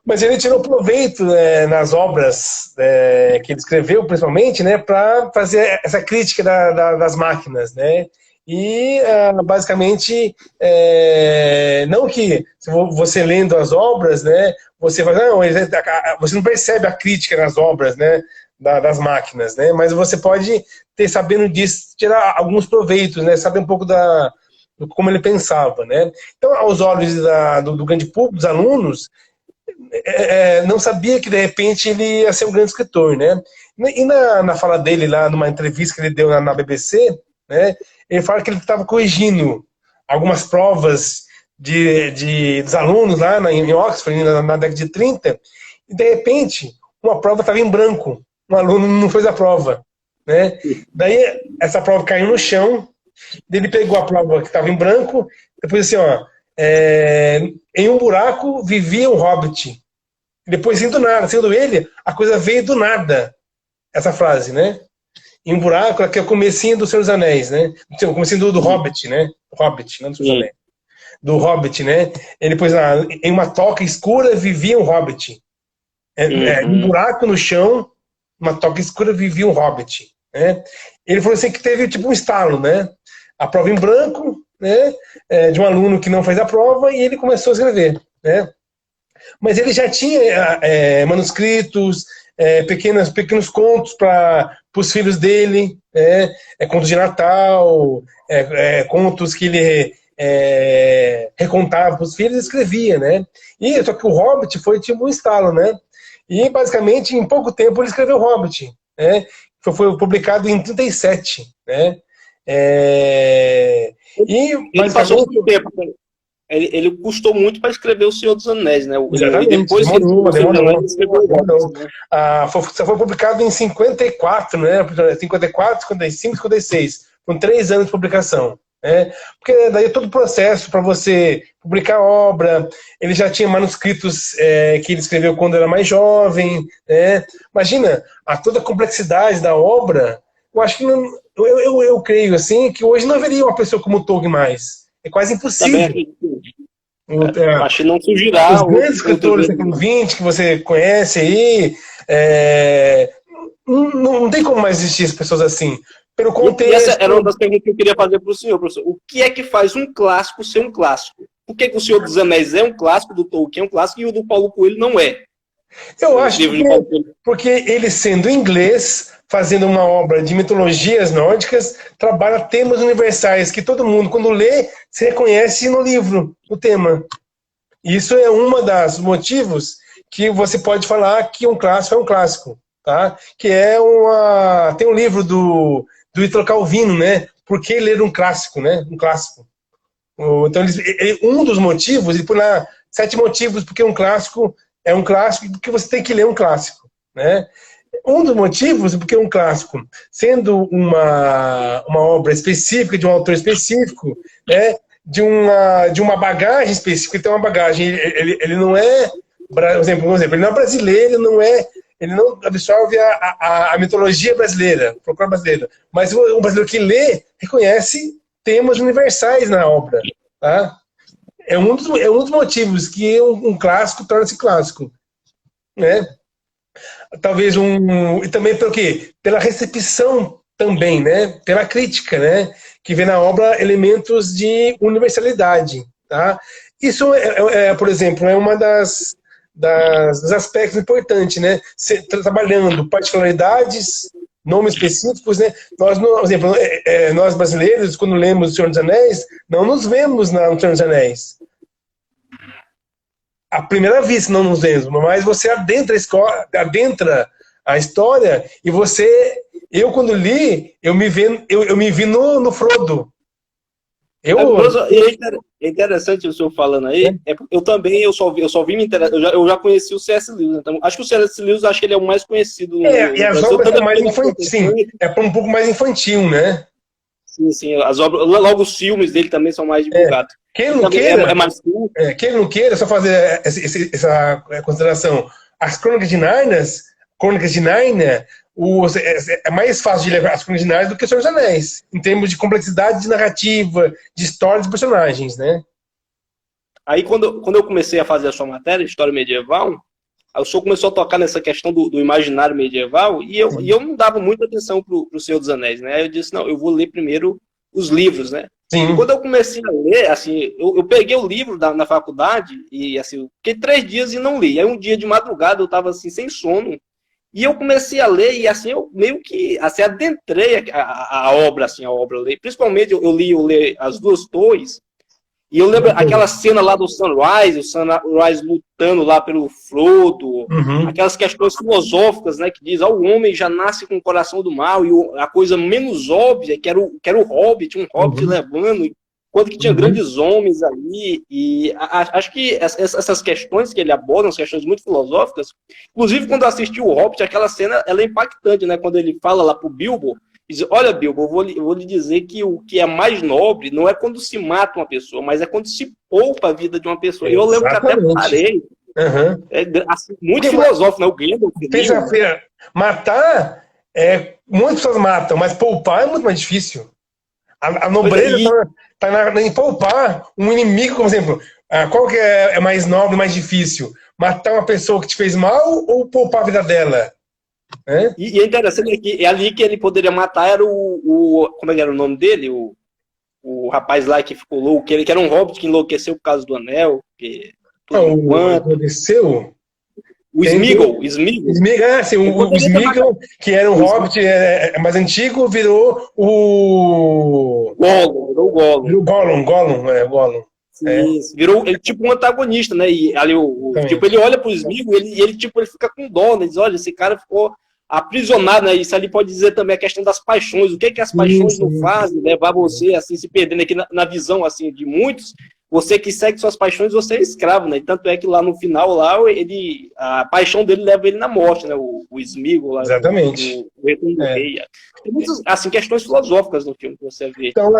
mas ele tirou proveito nas obras que ele escreveu, principalmente, né? Para fazer essa crítica das máquinas, né? E basicamente não que você lendo as obras, né? Você não percebe a crítica nas obras, né? Das máquinas, né? Mas você pode ter, sabendo disso, tirar alguns proveitos, né? Saber um pouco do como ele pensava, né? Então, aos olhos do grande público, dos alunos, não sabia que de repente ele ia ser um grande escritor, né? E na fala dele lá, numa entrevista que ele deu na BBC, né? Ele fala que ele estava corrigindo algumas provas dos alunos lá em Oxford, na década de 30, e de repente uma prova estava em branco. Um aluno não fez a prova, né? Daí essa prova caiu no chão, ele pegou a prova que estava em branco, depois assim, em um buraco vivia um hobbit. Depois, do nada, sendo ele, a coisa veio do nada, essa frase, né? em um buraco, que é o comecinho do Senhor dos Anéis, né? O comecinho do Hobbit, né? Hobbit, não do Senhor dos Anéis. Do Hobbit, né? Ele pôs lá, em uma toca escura vivia um Hobbit. Um buraco no chão, uma toca escura vivia um Hobbit, né? Ele falou assim que teve tipo um estalo, né? A prova em branco, né? De um aluno que não fez a prova e ele começou a escrever, né? Mas ele já tinha manuscritos, pequenos contos para os filhos dele, contos de Natal, contos que ele recontava para os filhos e escrevia, né? E só que o Hobbit foi tipo um estalo, né? E basicamente em pouco tempo ele escreveu o Hobbit, né? Foi publicado em 37, né? Ele passou muito tempo. Ele custou muito para escrever O Senhor dos Anéis, né? Exatamente. Depois demorou. Né? Só foi publicado em 54, né? 54, 55, 56. Com 3 anos de publicação. Né? Porque daí todo o processo para você publicar obra, ele já tinha manuscritos que ele escreveu quando era mais jovem. Né? Imagina toda a complexidade da obra. Eu acho que eu creio assim que hoje não haveria uma pessoa como Tolkien mais. É quase impossível. Acho que não surgirá. Os grandes escritores do século XX que você conhece aí, não tem como mais existir as pessoas assim. Pelo contexto. E essa era uma das perguntas que eu queria fazer para o senhor, professor. O que é que faz um clássico ser um clássico? Por que O Senhor dos Anéis é um clássico, do Tolkien é um clássico e o do Paulo Coelho não é? Eu acho que porque ele, sendo inglês, fazendo uma obra de mitologias nórdicas, trabalha temas universais que todo mundo, quando lê, se reconhece no livro, no tema. Isso é um dos motivos que você pode falar que um clássico é um clássico, tá? Que tem um livro do Italo Calvino, né? Por que ler um clássico, né? Um clássico. Então, um dos motivos, ele põe lá 7 motivos porque um clássico é um clássico e porque você tem que ler um clássico, né? Um dos motivos é porque um clássico, sendo uma obra específica, de um autor específico, né? De uma bagagem específica, então uma bagagem, ele não é, por exemplo, ele não é brasileiro, ele não absorve a mitologia brasileira, a folclore brasileira, mas um brasileiro que lê, reconhece temas universais na obra, tá? É um dos motivos que um clássico torna-se clássico, né? Talvez e também pelo quê? Pela recepção também, né? Pela crítica, né? Que vê na obra elementos de universalidade, tá? Isso por exemplo, é uma dos aspectos importantes, né? Trabalhando particularidades, nomes específicos, né? Nós, por exemplo, nós brasileiros, quando lemos O Senhor dos Anéis, não nos vemos no Senhor dos Anéis. À primeira vista não nos vemos, mas você adentra a história e eu quando li, eu me vi no Frodo. É interessante o senhor falando aí, eu só vi me interessar, eu já conheci o C.S. Lewis, então acho que o C.S. Lewis, acho que ele é o mais conhecido. E as obras são mais infantis, sim, um pouco mais infantil, né? Sim, as obras, logo os filmes dele também são mais divulgados. Quem não queira, só fazer essa consideração, as Crônicas de Nárnia, é mais fácil de levar as Crônicas de Nárnia do que o Senhor dos Anéis, em termos de complexidade de narrativa, de história dos personagens, né? Aí, quando eu comecei a fazer a sua matéria, História Medieval, o senhor começou a tocar nessa questão do imaginário medieval, e eu não dava muita atenção pro Senhor dos Anéis, né? Aí eu disse, não, eu vou ler primeiro os livros, né? Sim. E quando eu comecei a ler, assim, eu peguei o livro na faculdade, e assim, eu fiquei 3 dias e não li. Aí um dia de madrugada eu estava assim, sem sono, e eu comecei a ler, e assim, eu meio que assim, adentrei a obra, assim, a obra. Principalmente eu li As Duas Torres, e eu lembro aquela cena lá do Samwise, o Samwise lutando lá pelo Frodo, aquelas questões filosóficas, né, que diz, o homem já nasce com o coração do mal, e a coisa menos óbvia, que era o Hobbit, um Hobbit levando, enquanto que tinha grandes homens ali, e acho que essas questões que ele aborda, são questões muito filosóficas, inclusive quando eu assisti o Hobbit, aquela cena, ela é impactante, né, quando ele fala lá pro Bilbo, diz, olha, Bilbo, eu vou lhe dizer que o que é mais nobre não é quando se mata uma pessoa, mas é quando se poupa a vida de uma pessoa. E eu lembro que até parei. Assim, muito filosófico, né? O Gandalf. Terça-feira, matar é muitas pessoas matam, mas poupar é muito mais difícil. A nobreza está em poupar um inimigo, por exemplo. Qual que é mais nobre, mais difícil? Matar uma pessoa que te fez mal ou poupar a vida dela? E é interessante que é ali que ele poderia matar era como é que era o nome dele? O rapaz lá que ficou louco, que era um hobbit que enlouqueceu por causa do anel. Que, enlouqueceu? O Smeagol. Sim, o Smeagol, que era um hobbit mais antigo, virou o Gollum. Isso. Virou ele, tipo um antagonista, né? E ali tipo, ele olha pro Smeagol e ele fica com dó, né? Diz, olha, esse cara ficou aprisionado, né? Isso ali pode dizer também a questão das paixões. O que as paixões não fazem? Levar você, assim, se perdendo aqui na visão, assim, de muitos. Você que segue suas paixões, você é escravo, né? E tanto é que lá no final, a paixão dele leva ele na morte, né? O Smeagol lá. Exatamente. O Retorno do Rei. Tem muitas, assim, questões filosóficas no filme que você vê. Então,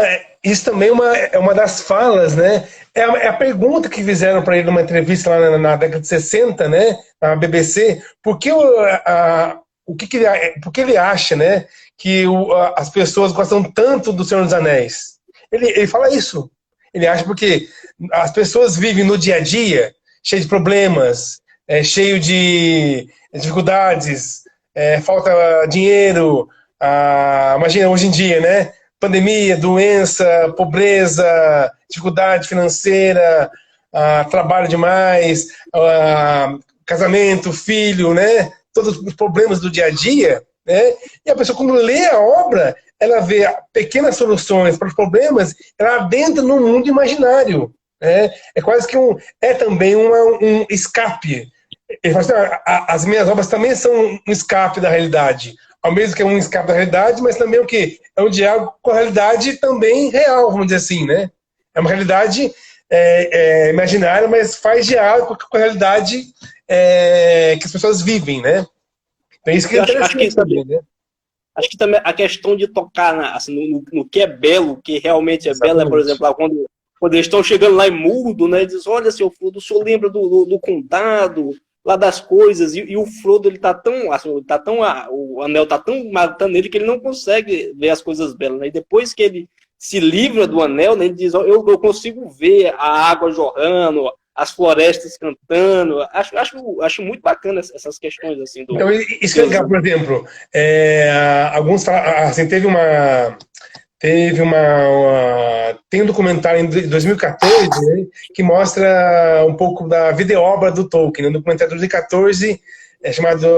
isso também é uma das falas, né? É a pergunta que fizeram para ele numa entrevista lá na década de 60, né? Na BBC. Por que ele acha, né? Que as pessoas gostam tanto do Senhor dos Anéis? Ele fala isso. Ele acha porque as pessoas vivem no dia a dia cheio de problemas, cheio de dificuldades, falta dinheiro. Imagina hoje em dia, né? Pandemia, doença, pobreza, dificuldade financeira, trabalho demais, casamento, filho, né? Todos os problemas do dia a dia, né? E a pessoa, quando lê a obra, ela vê pequenas soluções para os problemas, ela adentra num mundo imaginário. É quase que também um escape. Ele fala assim, as minhas obras também são um escape da realidade. Ao mesmo que é um escape da realidade, mas também o quê? É um diálogo com a realidade também real, vamos dizer assim, né? É uma realidade imaginária, mas faz diálogo com a realidade que as pessoas vivem, né? Então isso que é interessante também, né? Acho que também a questão de tocar assim, no que é belo, o que realmente é belo, por exemplo, lá quando eles estão chegando lá em Murdo, né? Diz, olha, seu Frodo, o senhor lembra do condado, lá das coisas, e o Frodo, ele tá tão, assim, o anel tá tão matando ele que ele não consegue ver as coisas belas, né? E depois que ele se livra do anel, né, ele diz, eu consigo ver a água jorrando, as florestas cantando. Acho muito bacana essas questões assim do. Então, isso que é legal, por exemplo, alguns assim, tem um documentário em 2014, né, que mostra um pouco da vida e obra do Tolkien, um documentário de 2014 chamado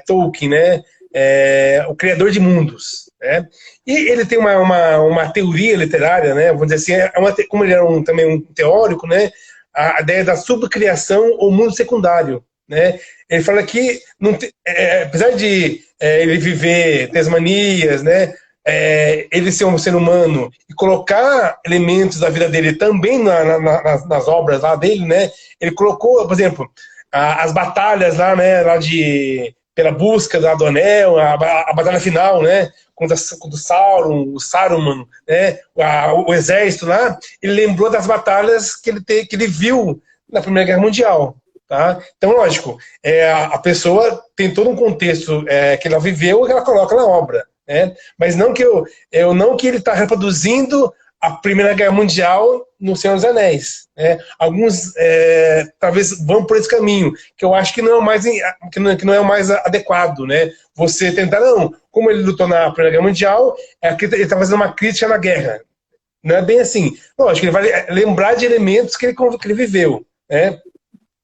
Tolkien, né, o criador de mundos, né? E ele tem uma teoria literária, né, vamos dizer assim, como ele era também um teórico, né, a ideia da subcriação ou mundo secundário, né? Ele fala que, apesar de ele viver Tasmanias, né, ele ser um ser humano e colocar elementos da vida dele também nas obras lá dele, né? Ele colocou, por exemplo, as batalhas lá, né, pela busca do Anel, a batalha final, né, contra o Sauron, o Saruman, né, o exército lá, ele lembrou das batalhas que ele viu na Primeira Guerra Mundial. Tá? Então, lógico, a pessoa tem todo um contexto que ela viveu que ela coloca na obra. Né? Mas não que não que ele está reproduzindo a Primeira Guerra Mundial no Senhor dos Anéis. Né? Alguns talvez vão por esse caminho, que eu acho que não é o mais adequado. Né? Você tentar, não, como ele lutou na Primeira Guerra Mundial, ele está fazendo uma crítica na guerra. Não é bem assim. Lógico, ele vai lembrar de elementos que ele viveu. Né?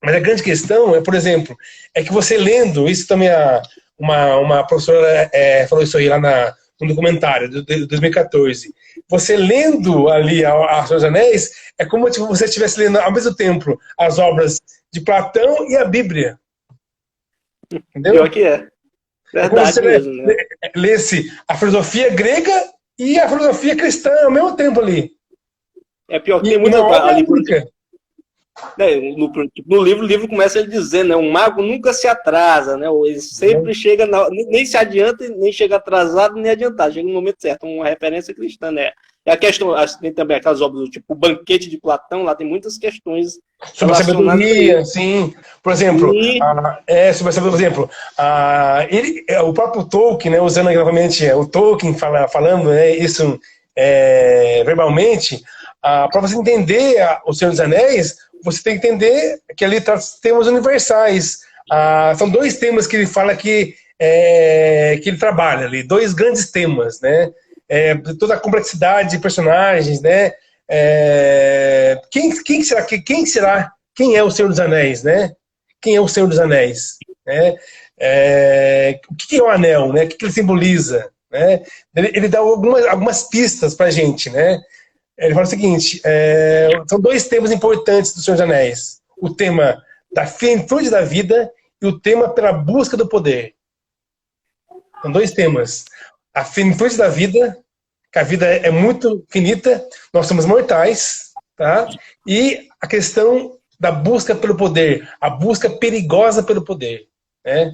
Mas a grande questão por exemplo, que você lendo, isso também uma professora falou isso aí lá no documentário de 2014, você lendo ali a Senhor dos Anéis, é como se você estivesse lendo ao mesmo tempo as obras de Platão e a Bíblia. Entendeu? Pior que é. Verdade você mesmo, né? lesse a filosofia grega e a filosofia cristã ao mesmo tempo ali. É pior que tem muita obra única. Né, no livro, o livro começa ele dizendo, né, um mago nunca se atrasa, né, ele sempre chega, nem se adianta, nem chega atrasado, nem adiantado, chega no momento certo, uma referência cristã, né. E a questão, tem também aquelas obras do tipo o Banquete de Platão, lá tem muitas questões Sobre a relacionadas a sabedoria, isso. sim. Por exemplo, E, sobre a sabedoria, por exemplo, o próprio Tolkien, né, usando aqui novamente o Tolkien falando, né, isso verbalmente, para você entender o Senhor dos Anéis, você tem que entender que ali está temas universais. São dois temas que ele fala que ele trabalha ali, dois grandes temas, né? Toda a complexidade de personagens, né? Quem é o Senhor dos Anéis, né? Quem é o Senhor dos Anéis, né? O que é o anel, né? O que ele simboliza, né? Ele dá algumas pistas para a gente, né? Ele fala o seguinte: são dois temas importantes do Senhor dos Anéis: o tema da finitude da vida e o tema pela busca do poder. São dois temas: a finitude da vida, que a vida é muito finita, nós somos mortais, tá? E a questão da busca pelo poder, a busca perigosa pelo poder, né?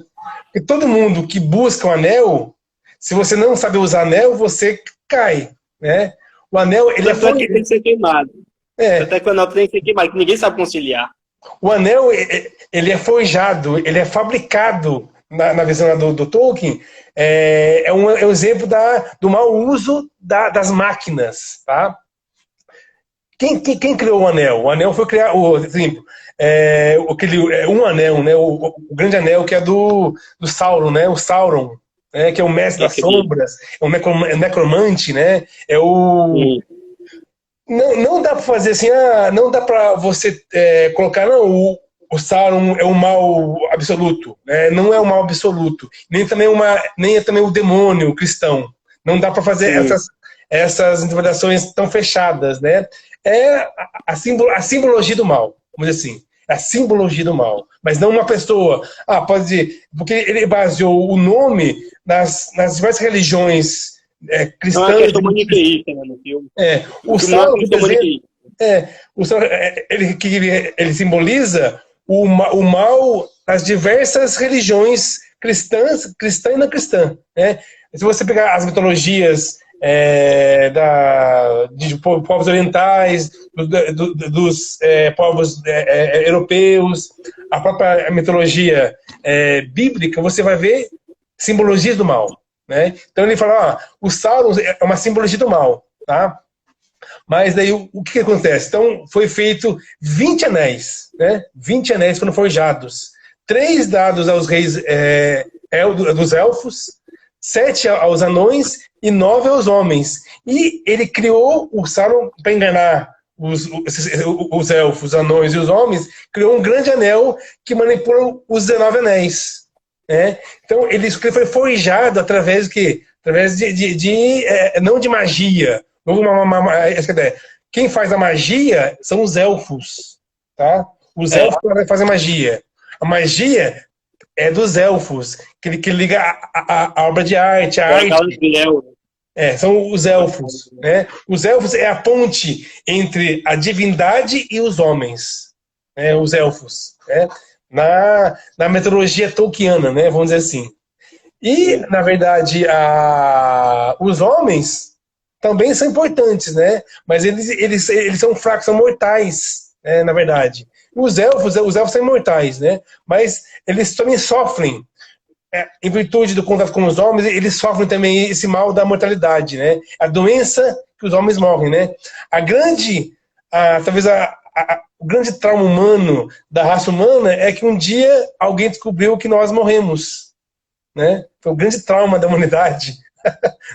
E todo mundo que busca o anel, se você não sabe usar anel, você cai, né? O anel, ele tanto é que tem que ser queimado. Tanto é que o anel tem que ser queimado, que ninguém sabe conciliar. O anel, ele é forjado, ele é fabricado, na visão do Tolkien, é um exemplo do mau uso das máquinas, tá? Quem criou o anel? O anel foi criado, um anel, né? O grande anel que é do Sauron, né? O Sauron, né? Que é o mestre das sombras, é um necromante, né? Não dá para fazer assim, não dá para você colocar, não, o Sauron é um mal absoluto, né? Não é um mal absoluto, nem é também o demônio cristão. Não dá para fazer essas interpretações tão fechadas, né? É a simbologia do mal, vamos dizer assim. É a simbologia do mal, mas não uma pessoa. Pode dizer, porque ele baseou o nome nas diversas religiões cristãs. Não é uma questão maniqueísta, né, no filme. O Sauron, ele simboliza o mal das diversas religiões cristã e não cristã, né? Se você pegar as mitologias de povos orientais, dos povos europeus, a própria mitologia bíblica, você vai ver simbologias do mal, né? Então ele fala, o Sauron é uma simbologia do mal, tá? Mas daí o que acontece? Então foi feito 20 anéis, né? 20 anéis foram forjados. 3 dados aos reis dos elfos, 7 aos anões e 9 aos homens. E ele criou o Sauron para enganar os elfos, os anões e os homens, criou um grande anel que manipula os 19 anéis. Né? Então ele foi forjado através do quê? Através não de magia. Quem faz a magia são os elfos. Tá? Os elfos fazem magia. A magia é dos elfos, que liga a obra de arte, a arte. São os elfos. Né? Os elfos é a ponte entre a divindade e os homens. Os elfos. Né? Na mitologia tolkiana, né? Vamos dizer assim. E, na verdade, os homens também são importantes, né? Mas eles são fracos, são mortais, né? Na verdade. Os elfos são imortais, né? Mas eles também sofrem, em virtude do contato com os homens, eles sofrem também esse mal da mortalidade, né? A doença que os homens morrem, né? Talvez o grande trauma humano da raça humana é que um dia alguém descobriu que nós morremos, né? Foi o grande trauma da humanidade.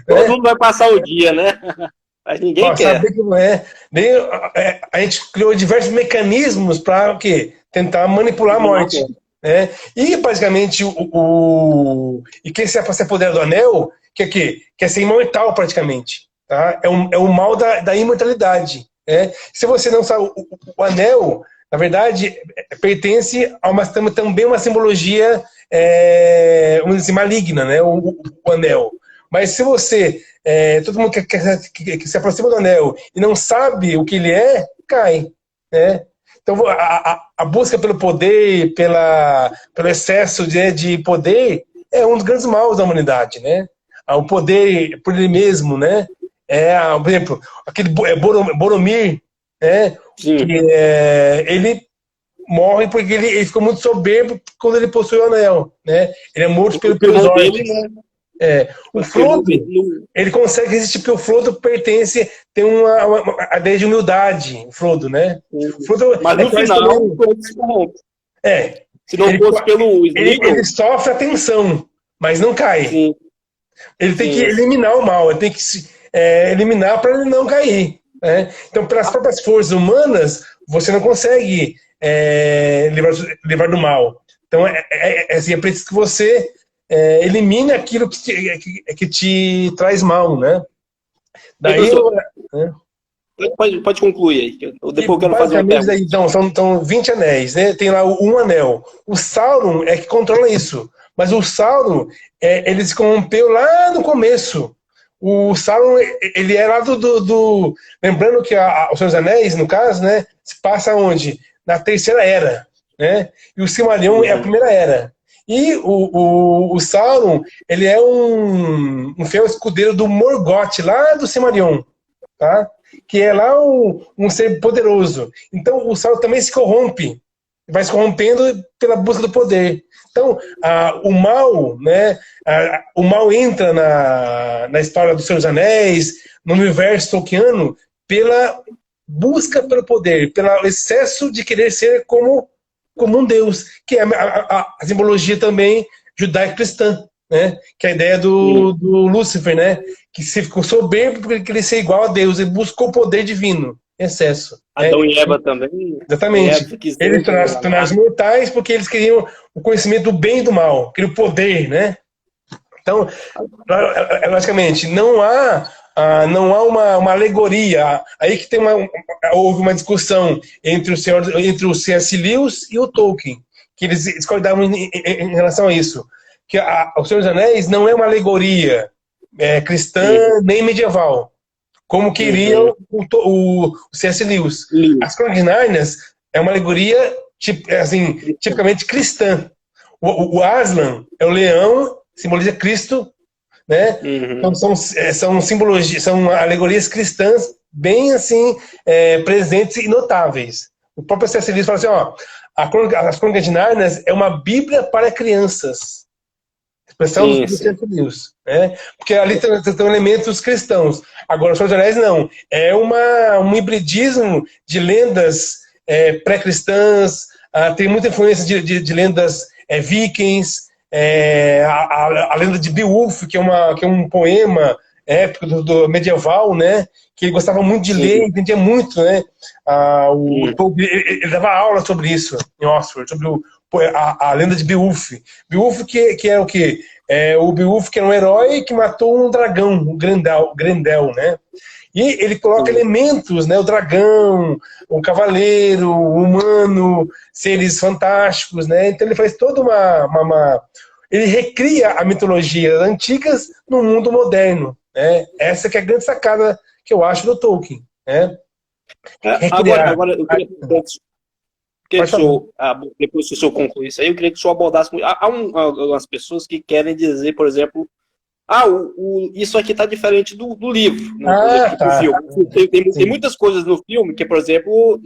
Todo mundo vai passar o dia, né? Mas ninguém quer. Saber que não é. A gente criou diversos mecanismos para o quê? Tentar manipular a morte. Né? E, basicamente, e quem se apodera do anel, quer ser imortal, praticamente. Tá? É o mal da imortalidade. Né? Se você não sabe, o anel, na verdade, pertence a também uma simbologia vamos dizer assim, maligna, né? O anel. Mas se você, todo mundo que se aproxima do anel e não sabe o que ele cai, né? Então, a busca pelo poder, pelo excesso de poder, é um dos grandes maus da humanidade, né? O poder por ele mesmo, né? Por exemplo, aquele Boromir, né? Sim. Que ele morre porque ele ficou muito soberbo quando ele possui o anel, né? Ele é morto pelos orcs. O Frodo, ele consegue resistir porque o Frodo tem a ideia de humildade, o Frodo, né? O Frodo, mas no final, o Frodo se corrompe. Se não fosse pelo Sméagol... Ele sofre a tensão, mas não cai. Sim. Ele tem que eliminar o mal, ele tem que eliminar para ele não cair. Né? Então, pelas próprias forças humanas, você não consegue livrar do mal. Então, assim, é preciso que você elimine aquilo que te traz mal, né? Daí... Pode concluir aí. Depois eu quero fazer uma pergunta. Então, são 20 anéis, né? Tem lá um anel. O Sauron é que controla isso. Mas o Sauron, ele se corrompeu lá no começo. O Sauron, ele é lá do... Lembrando que os Seus Anéis, no caso, né? Se passa onde? Na Terceira Era, né? E o Silmarillion é a Primeira Era. E o Sauron, ele é um fiel escudeiro do Morgoth, lá do Silmarillion, tá? Que é lá um ser poderoso. Então, o Sauron também se corrompe. Vai se corrompendo pela busca do poder. Então, o mal, né? O mal entra na história dos Seus Anéis, no universo tolkiano, pela busca pelo poder, pelo excesso de querer ser como um Deus, que é a simbologia também judaico-cristã, né? Que é a ideia do Lúcifer, né? Que se ficou soberbo porque ele queria ser igual a Deus, ele buscou o poder divino, excesso. Adão e Eva também. Exatamente. Eles tornaram-se mortais porque eles queriam o conhecimento do bem e do mal, queriam o poder, né? Então, logicamente, não há uma alegoria. Aí que houve uma discussão entre o C.S. Lewis e o Tolkien, que eles discordavam em relação a isso. Que o Senhor dos Anéis não é uma alegoria cristã nem medieval, como queria o C.S. Lewis. As Crônicas de Nárnia é uma alegoria tipicamente cristã. O Aslan é o leão, simboliza Cristo, né? Então são simbologias, são alegorias cristãs bem assim presentes e notáveis. O próprio C.S. Lewis fala assim, as Crônicas de Nárnia é uma Bíblia para crianças. Expressão do C.S. Lewis, né? Porque ali tem elementos cristãos. Agora, os Senhor dos Anéis não. É um hibridismo de lendas pré-cristãs, tem muita influência de lendas vikings, a lenda de Beowulf, que é um poema épico do medieval, né? Que ele gostava muito de ler, entendia muito, né? Ele dava aula sobre isso em Oxford, sobre a lenda de Beowulf. Beowulf que é o quê? O Beowulf que era um herói que matou um dragão, um Grendel, né? E ele coloca elementos, né? O dragão, o cavaleiro, o humano, seres fantásticos, né? Então ele faz toda ele recria a mitologia antigas no mundo moderno, né? Essa que é a grande sacada que eu acho do Tolkien, né? Agora eu queria depois que o senhor concluir isso aí, eu queria que o senhor abordasse. Há algumas pessoas que querem dizer, por exemplo, isso aqui está diferente do livro, né? Do filme. Tem muitas coisas no filme que, por exemplo,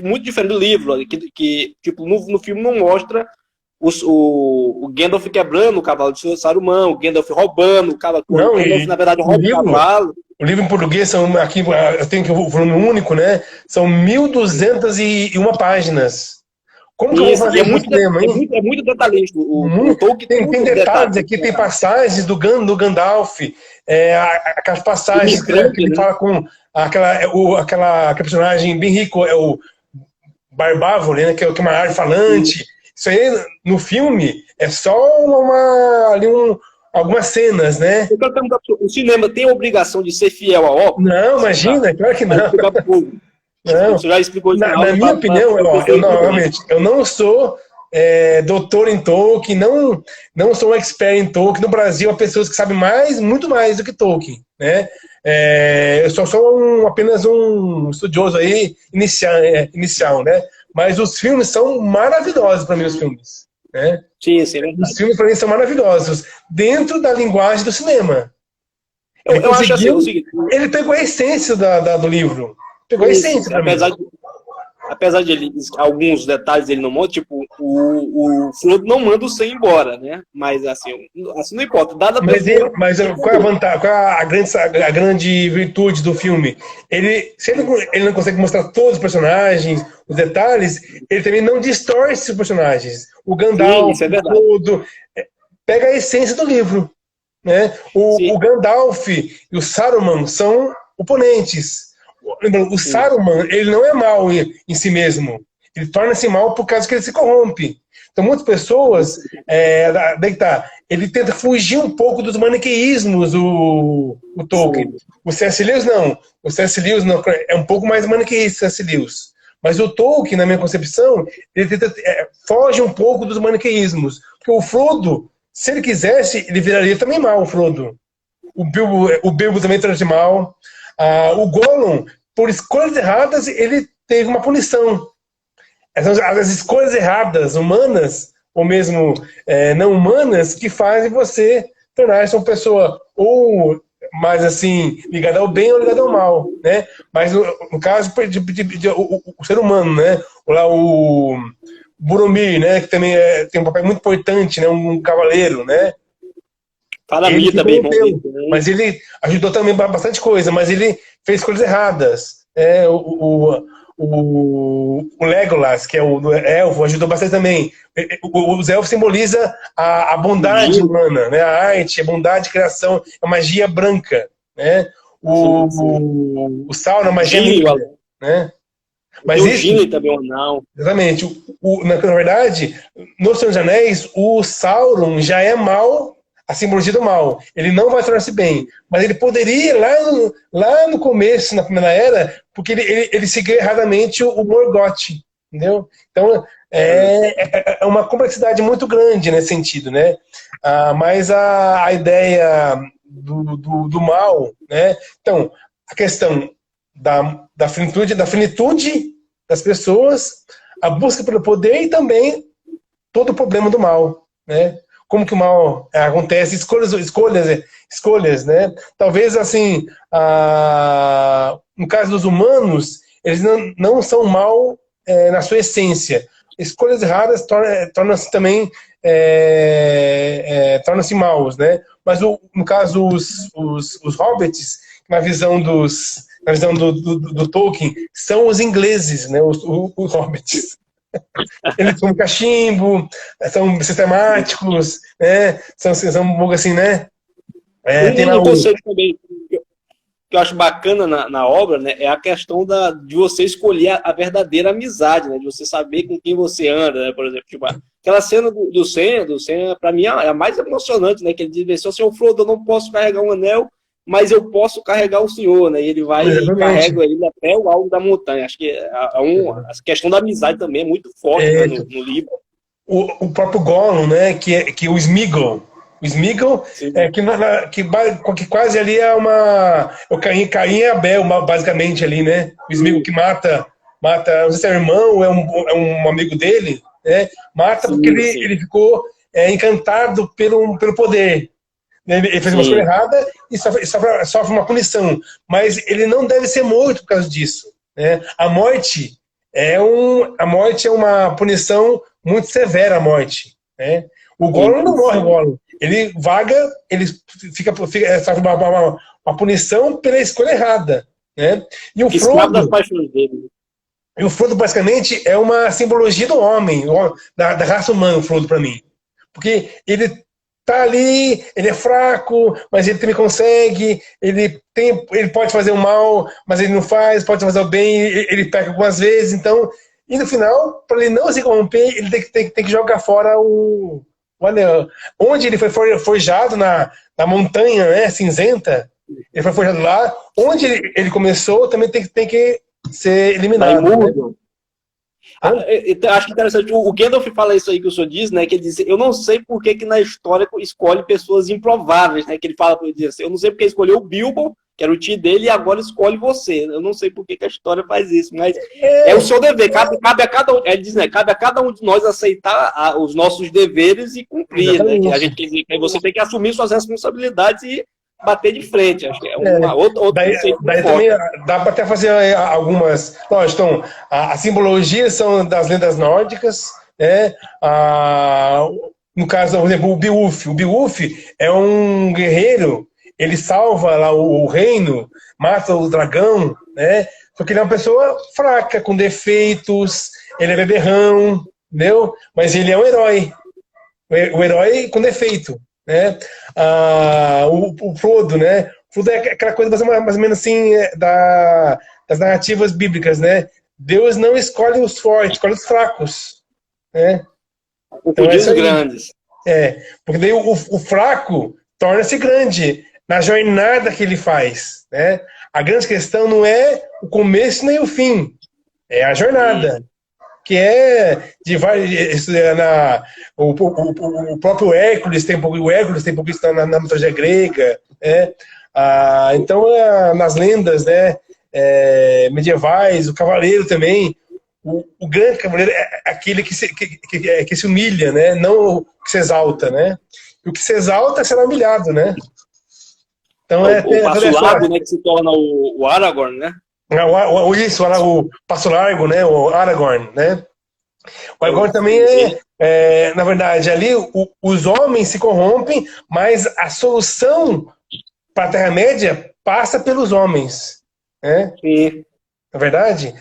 muito diferente do livro, que tipo, no filme não mostra o Gandalf quebrando o cavalo de Saruman, o Gandalf roubando o cavalo. O Gandalf, na verdade, rouba o cavalo. O livro em português aqui eu tenho que o volume único, né? São 1.201 páginas. Como que eu vou fazer muito cinema, hein? É muito detalhista. Tem detalhes aqui, tem passagens do Gandalf, aquelas passagens que ele fala com aquela personagem bem rico, é o Barbárvore, né? Que é uma árvore falante. Isso aí, no filme, é só algumas cenas, né? Eu quero perguntar, o cinema tem a obrigação de ser fiel à obra? Não, imagina, claro que não. Não. Você já explicou isso. Na minha opinião, eu não sou doutor em Tolkien, não sou um expert em Tolkien. No Brasil, há pessoas que sabem muito mais do que Tolkien, né? Eu só sou apenas um estudioso aí inicial, né? Mas os filmes são maravilhosos para mim, os filmes. Né? Sim, sim, é verdade. Os filmes para mim são maravilhosos, dentro da linguagem do cinema. Eu acho assim, o seguinte... Ele pegou a essência do livro. Pegou a essência para mim. Apesar de alguns detalhes ele não manda, tipo, o Frodo não manda o Sam embora, né? Mas assim não importa. Dada mas qual é a vantagem, qual é a grande virtude do filme? Se ele não consegue mostrar todos os personagens, os detalhes, ele também não distorce os personagens. O Gandalf, o Frodo, pega a essência do livro. Né? O Gandalf e o Saruman são oponentes. O Saruman, ele não é mal em si mesmo. Ele torna-se mal por causa que ele se corrompe. Então, muitas pessoas... ele tenta fugir um pouco dos maniqueísmos, o Tolkien. O C.S. Lewis, não. O C.S. Lewis não, é um pouco mais maniqueísta, o C.S. Lewis. Mas o Tolkien, na minha concepção, ele tenta, foge um pouco dos maniqueísmos. Porque o Frodo, se ele quisesse, ele viraria também mal, o Frodo. O Bilbo também torna-se mal. O Gollum, por escolhas erradas, ele teve uma punição. As escolhas erradas, humanas, ou mesmo não humanas, que fazem você tornar-se uma pessoa ou mais assim, ligada ao bem ou ligada ao mal. Né? Mas no caso, o ser humano, né? O Boromir, né? Que também tem um papel muito importante, né? Um cavaleiro, né? Faramir também, mas ele ajudou também bastante coisa, mas ele fez coisas erradas. O Legolas, que é o elfo, ajudou bastante também. Os elfos simboliza a bondade humana, né? A arte, a bondade de criação, a magia branca, né? O Sauron, a magia negra, né? Mas o Gimli também, ou não. Exatamente. Na verdade, no Senhor dos Anéis, o Sauron já é mal, a simbologia do mal. Ele não vai tornar-se bem. Mas ele poderia, lá no começo, na Primeira Era, porque ele seguiu erradamente o Morgoth. Entendeu? Então, é uma complexidade muito grande nesse sentido. Né? Mas a ideia do mal... Né? Então, a questão da finitude das pessoas, a busca pelo poder e também todo o problema do mal. Né? Como que o mal acontece, escolhas, né? Talvez, assim, no caso dos humanos, eles não são mal na sua essência. Escolhas erradas tornam-se também tornam-se maus, né? Mas, no caso, os hobbits, na visão do Tolkien, são os ingleses, né? Os hobbits. Eles são cachimbo, são sistemáticos, né? São um pouco assim, né? Tem um conceito também que eu acho bacana na obra, né? É a questão de você escolher a verdadeira amizade, né? De você saber com quem você anda, né? Por exemplo, tipo, aquela cena do Sam, pra mim, é a mais emocionante, né? Que ele diz assim, o Frodo, eu não posso carregar um anel, mas eu posso carregar o senhor, né? E ele vai e carrega ele até o alto da montanha. Acho que a questão da amizade também é muito forte, né, no livro. O próprio Gollum, né? Que o Sméagol. O Sméagol que quase ali é o Caim e Abel, basicamente ali, né? O Sméagol que mata, não sei se é irmão ou é um amigo dele, né? Mata porque ele ficou encantado pelo poder. Ele fez uma escolha errada e sofre uma punição. Mas ele não deve ser morto por causa disso. Né? A morte é uma punição muito severa, a morte. Né? O Gollum não morre, o Gollum. Ele vaga, ele sofre uma punição pela escolha errada. Né? E o Frodo... E o Frodo, basicamente, é uma simbologia do homem, da raça humana, o Frodo, para mim. Porque ele tá ali, ele é fraco, mas ele também consegue, ele pode fazer o mal, mas ele não faz, pode fazer o bem, ele peca algumas vezes, então, e no final, para ele não se corromper, ele tem que jogar fora o anel. Onde ele foi forjado, na montanha, né, cinzenta, ele foi forjado lá, onde ele começou, também tem que ser eliminado. Né? Acho interessante, o Gandalf fala isso aí que o senhor diz, né, que ele diz, eu não sei por que na história escolhe pessoas improváveis, né, que ele fala, ele diz assim, eu não sei porque escolheu o Bilbo, que era o tio dele, e agora escolhe você. Eu não sei por que a história faz isso, mas é o seu dever. Cabe a cada um, ele diz, né? Cabe a cada um de nós aceitar os nossos deveres e cumprir, né? Que a gente quer dizer que você tem que assumir suas responsabilidades e bater de frente. Acho que é uma outra daí também dá para até fazer algumas. Lógico, então, a simbologia são das lendas nórdicas, né? No caso, por exemplo, o Beowulf. O Beowulf é um guerreiro, ele salva lá o reino, mata o dragão, né? Só que ele é uma pessoa fraca, com defeitos, ele é beberrão, entendeu? Mas ele é um herói. O herói com defeito, né? O Frodo, né? O Frodo é aquela coisa mais ou menos assim das narrativas bíblicas, né? Deus não escolhe os fortes, escolhe os fracos, né? Então, os grandes. Porque daí o fraco torna-se grande na jornada que ele faz, né? A grande questão não é o começo nem o fim, é a jornada. Que é de vários. O próprio Hércules tem um pouco isso na mitologia grega. Né? Então, nas lendas, né, medievais, o cavaleiro também. O grande cavaleiro é aquele que se humilha, né? Não o que se exalta, né? E o que se exalta será humilhado, né? Então, o passo largo, né, que se torna o Aragorn, né? Isso, o Passo Largo, né? O Aragorn, né? O Aragorn também na verdade, ali os homens se corrompem, mas a solução para a Terra-média passa pelos homens, né? Sim. Na verdade,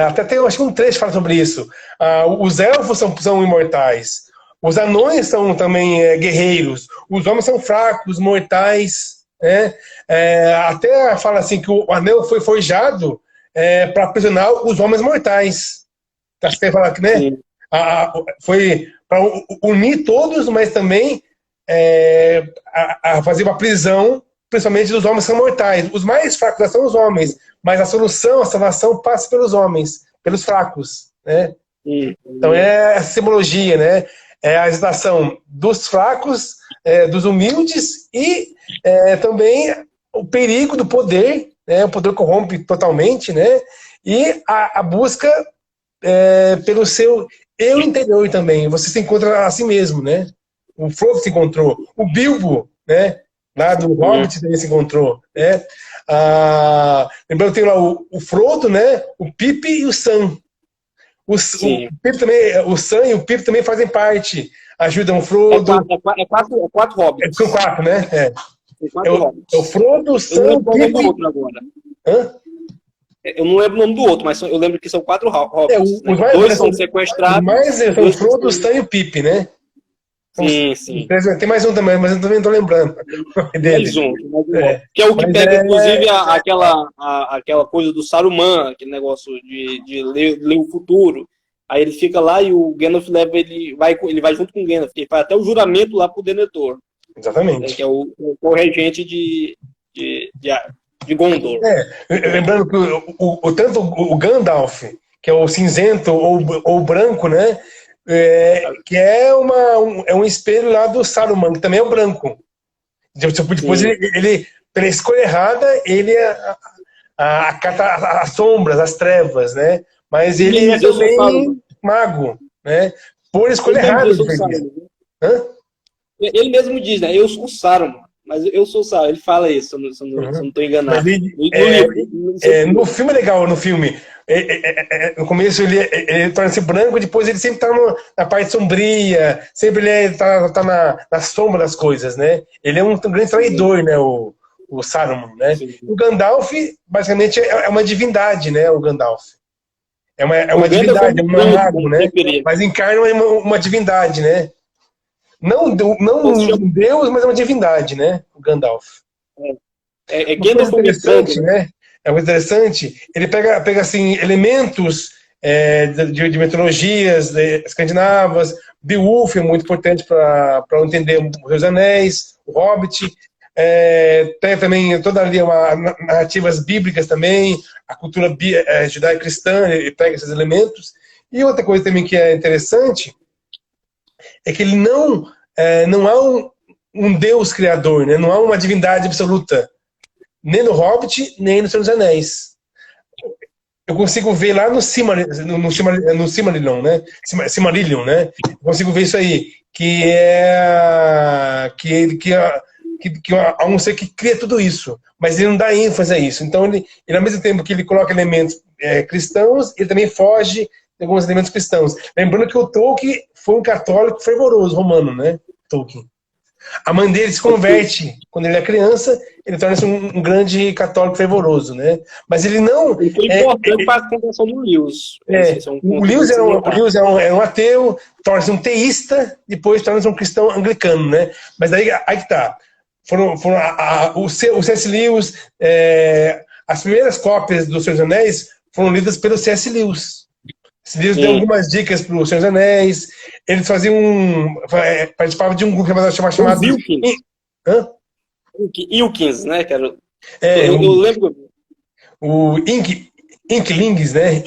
até tem, acho que um trecho que fala sobre isso. Os elfos são imortais, os anões são também guerreiros, os homens são fracos, mortais, né? Até fala assim que o anel foi forjado para aprisionar os homens mortais. Acho que fala que, né? Foi para unir todos, mas também a fazer uma prisão, principalmente dos homens que são mortais. Os mais fracos são os homens, mas a solução, a salvação passa pelos homens, pelos fracos, né? Então é a simbologia, né? É a exaltação dos fracos, dos humildes e também o perigo do poder, né? O poder corrompe totalmente, né? E a busca pelo seu eu interior também. Você se encontra a si mesmo, né? O Frodo se encontrou, o Bilbo, né? Lá do Hobbit também se encontrou, né? Lembrando que tem lá o Frodo, né? O Pipe e o Sam. O Pipe também, o Sam e o Pipe também fazem parte. Ajudam o Frodo. É quatro hobbits. São quatro, né? O Frodo, o Sam, o Pipe. Eu não lembro o nome do outro, mas eu lembro que são 4 hobbits. Né? 2 são sequestrados. Mas são o Frodo, o Sam e o Pipe, né? Sim. Tem mais um também, mas eu também não estou lembrando. Mais um. Que é o que pega, inclusive, aquela coisa do Saruman, aquele negócio de ler o futuro. Aí ele fica lá e o Gandalf leva ele vai junto com o Gandalf, ele faz até o juramento lá pro Denethor. Exatamente. Que é o regente de Gondor. Lembrando que tanto o Gandalf, que é o cinzento ou o branco, né? Que é um espelho lá do Saruman, que também é o branco. Depois ele pela escolha errada, ele acata as sombras, as trevas, né? Mas ele é também mago, né? Por escolha errada. Ele mesmo diz, né? Eu sou o Saruman, mas eu sou o Saruman. Ele fala isso, se eu não estou enganado. No filme é legal, no filme. No começo ele torna-se branco, depois ele sempre está na parte sombria, sempre ele está na sombra das coisas, né? Ele é um grande traidor, né? O Saruman, né? O Gandalf, basicamente, é uma divindade, né? O Gandalf. É uma divindade, é um mago, né? Mas encarna uma divindade, né? Não um deus, mas é uma divindade, né? O Gandalf. É Gandalf interessante, né? É muito interessante. Ele pega assim, elementos de mitologias escandinavas. Beowulf é muito importante para entender os Reis Anéis, o Hobbit. Tem também toda ali narrativas bíblicas também, a cultura judaico-cristã, ele pega esses elementos. E outra coisa também que é interessante é que ele não há um Deus criador, né? Não há uma divindade absoluta. nem no Hobbit, nem no Senhor dos Anéis. Eu consigo ver lá no Silmarillion, né? Silmarillion, né? Eu consigo ver isso aí, que é há um ser que cria tudo isso, mas ele não dá ênfase a isso. Então, ele ao mesmo tempo que ele coloca elementos cristãos, ele também foge de alguns elementos cristãos. Lembrando que o Tolkien foi um católico fervoroso romano, né? Tolkien. A mãe dele se converte quando ele é criança, ele torna-se um grande católico fervoroso, né? Mas ele não... Ele foi importante para a conversão do Lewis. O Lewis era um ateu, torna-se um teísta, depois torna-se um cristão anglicano, né? Mas aí que tá. O C.S. Lewis, as primeiras cópias do Senhor dos Anéis foram lidas pelo C.S. Lewis. C.S. Lewis deu algumas dicas para o Senhor dos Anéis. Eles participavam de um grupo chamado Wilkins. Hã? Wilkins, né? Eu lembro. O Inklings, né?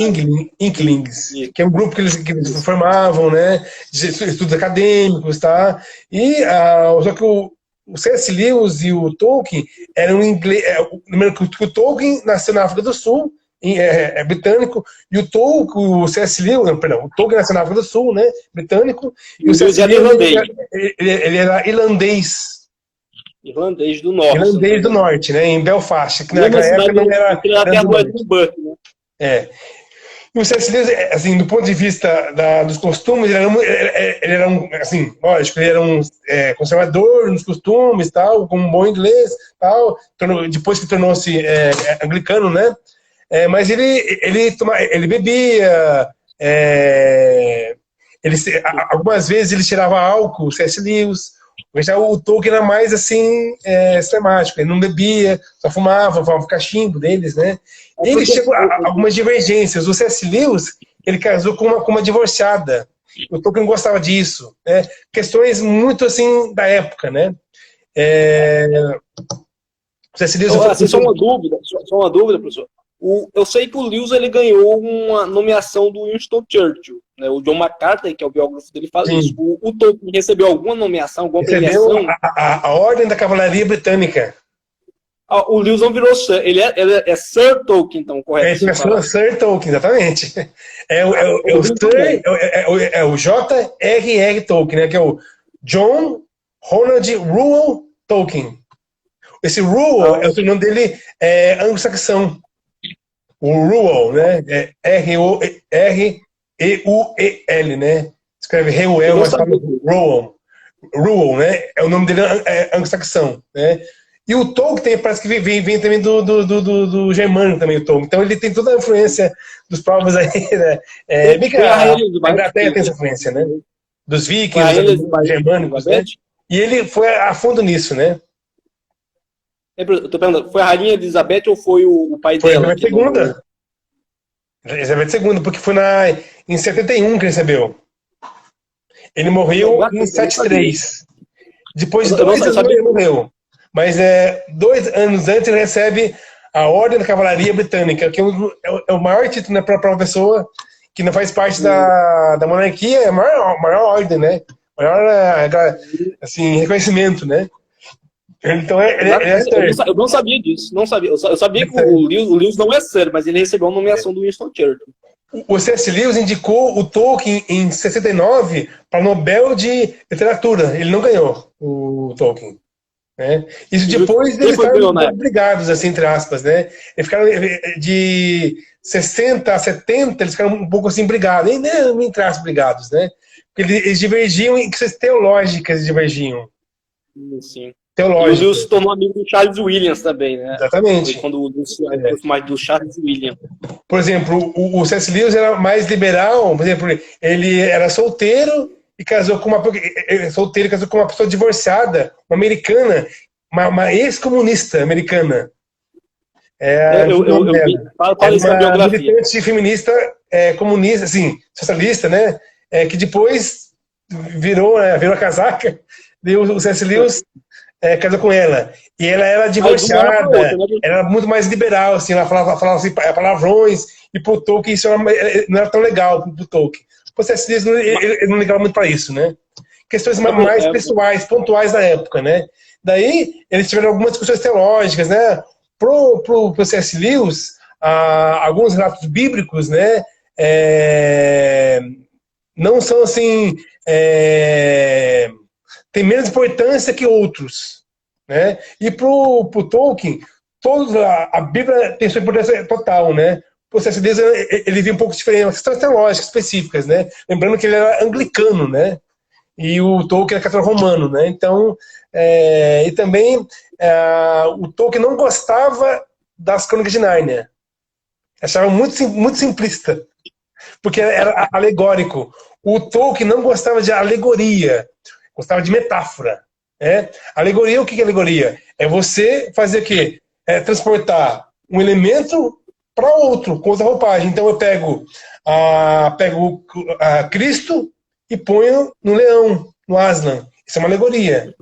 Inklings, que é um grupo que eles formavam, né? De estudos acadêmicos, tá? Só que o C.S. Lewis e o Tolkien eram inglês. Lembrando que o Tolkien nasceu na África do Sul, é britânico, e o C.S. Lewis, perdão, o Tolkien nasceu na África do Sul, né? Britânico, e o C.S. Lewis ele era irlandês. Irlandês do Norte. Irlandês do Norte, né? Em Belfast, que naquela época não era. E o C.S. Lewis, assim, do ponto de vista dos costumes, ele era assim, lógico, ele era um conservador nos costumes, tal, com um bom inglês, tal, depois que tornou-se anglicano, né? Mas ele bebia, algumas vezes ele tirava álcool, o C.S. Lewis. Já o Tolkien era mais assim, sistemático, ele não bebia, só fumava cachimbo deles, né? Ele chegou a algumas divergências. O C.S. Lewis, ele casou com uma divorciada. O Tolkien não gostava disso, né? Questões muito assim da época, né? O C.S. Lewis... Só uma dúvida, professor. Eu sei que o Lewis ele ganhou uma nomeação do Winston Churchill, né? O John McCarthy, que é o biógrafo dele, fala isso. O Tolkien recebeu alguma nomeação, alguma premiação? A Ordem da Cavalaria Britânica. O Lewis não virou Sir, ele é Sir Tolkien, então, correto? É Sir Tolkien, exatamente. O J.R.R. Tolkien, né? Que é o John Ronald Reuel Tolkien. Esse Reuel, o nome dele é anglo-saxão. O Reuel, né? É R-E-U-E-L, né? Escreve Reuel, mas fala Reuel. Reuel, né? É o nome dele anglo-saxão, né? E o Tolkien parece que vem também do germânico também, o Tolkien. Então ele tem toda a influência dos povos aí, né? Bem que a Inglaterra tem essa influência, né? Dos vikings, dos germânicos, né? E ele foi a fundo nisso, né? Eu tô perguntando, foi a rainha Elizabeth ou foi o pai dela? Foi Elizabeth II, porque foi em 71 que ele recebeu. Ele morreu em 73. Depois de 2 anos ele morreu. Mas 2 anos antes ele recebe a Ordem da Cavalaria Britânica, que é o maior título, né, para uma pessoa que não faz parte da monarquia, é a maior ordem, né? Maior assim, reconhecimento, né? Então eu não sabia disso, não sabia. Eu sabia que o Lewis não é Sir, mas ele recebeu a nomeação do Winston Churchill. O C.S. Lewis indicou o Tolkien em 69 para Nobel de Literatura. Ele não ganhou o Tolkien. Né? Isso depois eles ficaram brigados, assim, entre aspas, né? Eles ficaram de 60 a 70, eles ficaram um pouco assim brigados, entre aspas, brigados, né? Porque eles divergiam em questões teológicas, eles divergiam. Sim. Teológico. E o Lewis se tornou amigo do Charles Williams também, né? Exatamente. Foi quando o Lewis mais do Charles Williams. Por exemplo, o C.S. Lewis era mais liberal, por exemplo, ele era solteiro e casou com uma pessoa divorciada, uma americana, uma ex-comunista americana. Eu falo isso na biografia. Militante feminista comunista, assim, socialista, né? Que depois virou a casaca, deu o C.S. Lewis casou com ela. E ela era divorciada, ela era muito mais liberal, assim, ela falava assim, palavrões, e pro Tolkien isso não era tão legal pro Tolkien. O C.S. Lewis ele não ligava muito para isso, né? Questões mais pessoais, pontuais da época, né? Daí, eles tiveram algumas discussões teológicas, né? pro C.S. Lewis, alguns relatos bíblicos, né, não são assim, tem menos importância que outros, né? E pro Tolkien, a Bíblia tem sua importância total, né? O C.S. Lewis, ele via um pouco diferente, questões teológicas específicas, né? Lembrando que ele era anglicano, né? E o Tolkien era católico romano, né? Então, e também o Tolkien não gostava das Crônicas de Nárnia. Achava muito simplista, porque era alegórico. O Tolkien não gostava de alegoria, gostava de metáfora. Né? Alegoria, o que é alegoria? É você fazer o quê? Transportar um elemento para outro, com outra roupagem. Então eu pego Cristo e ponho no leão, no Aslan. Isso é uma alegoria.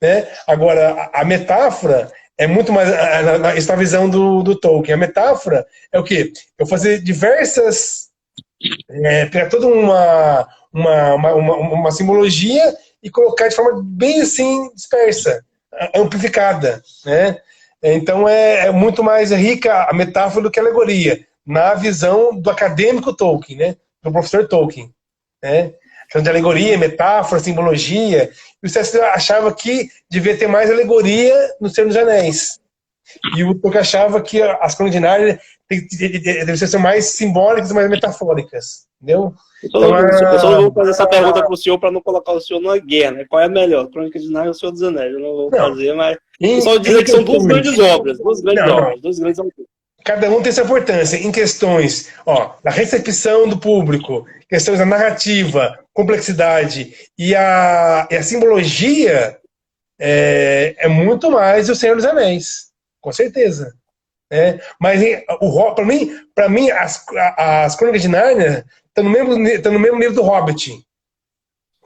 Né? Agora, a metáfora é muito mais essa visão do Tolkien. A metáfora é o quê? Eu fazer diversas... pegar toda uma simbologia e colocar de forma bem assim, dispersa, amplificada. Né? Então é muito mais rica a metáfora do que a alegoria, na visão do acadêmico Tolkien, né? Do professor Tolkien. Né? Então, de alegoria, metáfora, simbologia. E o C.S. achava que devia ter mais alegoria no Senhor dos Anéis. E o Tolkien achava que as Crônicas de Nárnia devem ser mais simbólicas e mais metafóricas. Entendeu? Eu só não vou fazer essa pergunta para o senhor para não colocar o senhor numa guerra, né? Qual é a melhor? Crônicas de Nárnia ou o Senhor dos Anéis? Eu não vou fazer, mas só dizer que são duas grandes obras. Duas grandes autores. Cada um tem sua importância em questões da recepção do público, questões da narrativa, complexidade e a simbologia é muito mais o Senhor dos Anéis, com certeza. Né? Mas para mim as Crônicas de Nárnia estão no mesmo nível do Hobbit.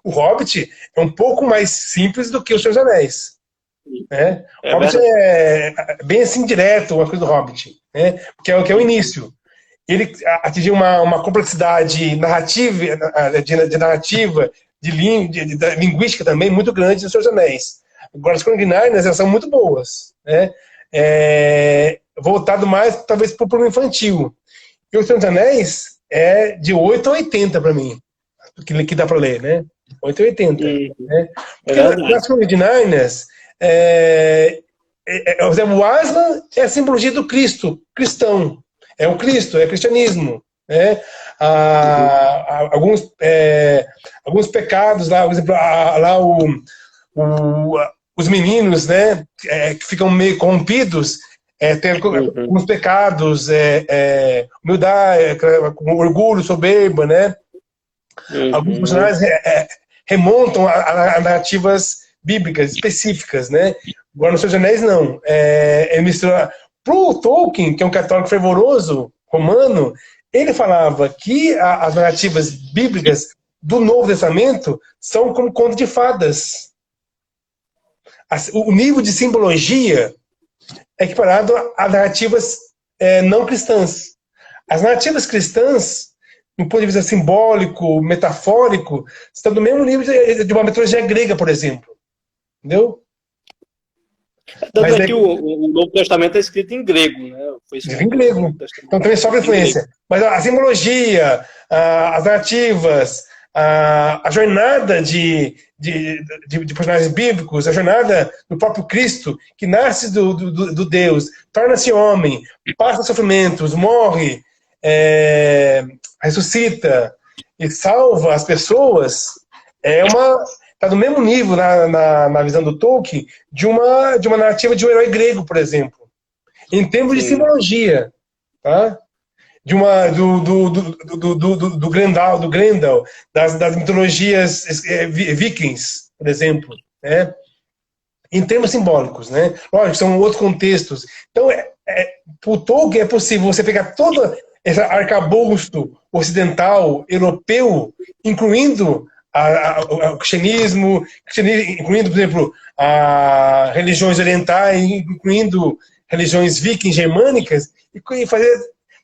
O Hobbit é um pouco mais simples do que o Senhor dos Anéis. Né? O Hobbit é bem assim direto, uma coisa do Hobbit, né? que é o início. Ele atingiu uma complexidade narrativa, de linguística também muito grande dos Senhor dos Anéis. Agora as Crônicas de Nárnia elas são muito boas, né? Voltado mais talvez para o público infantil. E o Senhor dos Anéis é de 8 a 80 para mim, que dá para ler, né? 8 a 80. Né? Porque nas Crônicas de Nárnia o Aslan é a simbologia do Cristo, cristão. É o Cristo, é o cristianismo. Né? Alguns pecados lá, por exemplo, os meninos, né, que ficam meio corrompidos, tem alguns pecados, humildade, orgulho, soberba, né? Alguns personagens remontam a narrativas bíblicas específicas, né? Agora, no Senhor dos Anéis, não. Ele mistura... Pro Tolkien, que é um católico fervoroso, romano, ele falava que as narrativas bíblicas do Novo Testamento são como conto de fadas. O nível de simbologia é equiparado a narrativas não cristãs. As narrativas cristãs, do ponto de vista simbólico, metafórico, estão no mesmo nível de uma mitologia grega, por exemplo. Entendeu? Tanto é que o Novo Testamento é escrito em grego, né? Foi escrito em grego. Então também sofre influência. Mas a simbologia, as narrativas, a jornada de personagens bíblicos, a jornada do próprio Cristo, que nasce do Deus, torna-se homem, passa sofrimentos, morre, ressuscita e salva as pessoas, está no mesmo nível na visão do Tolkien de uma narrativa de um herói grego, por exemplo, em termos de simbologia, tá? Do Grendel, das mitologias vikings, por exemplo, né? Em termos simbólicos, né? Lógico, são outros contextos. Então, para o Tolkien é possível você pegar todo esse arcabouço ocidental, europeu, incluindo o cristianismo, incluindo, por exemplo, religiões orientais, incluindo religiões vikings, germânicas, e fazer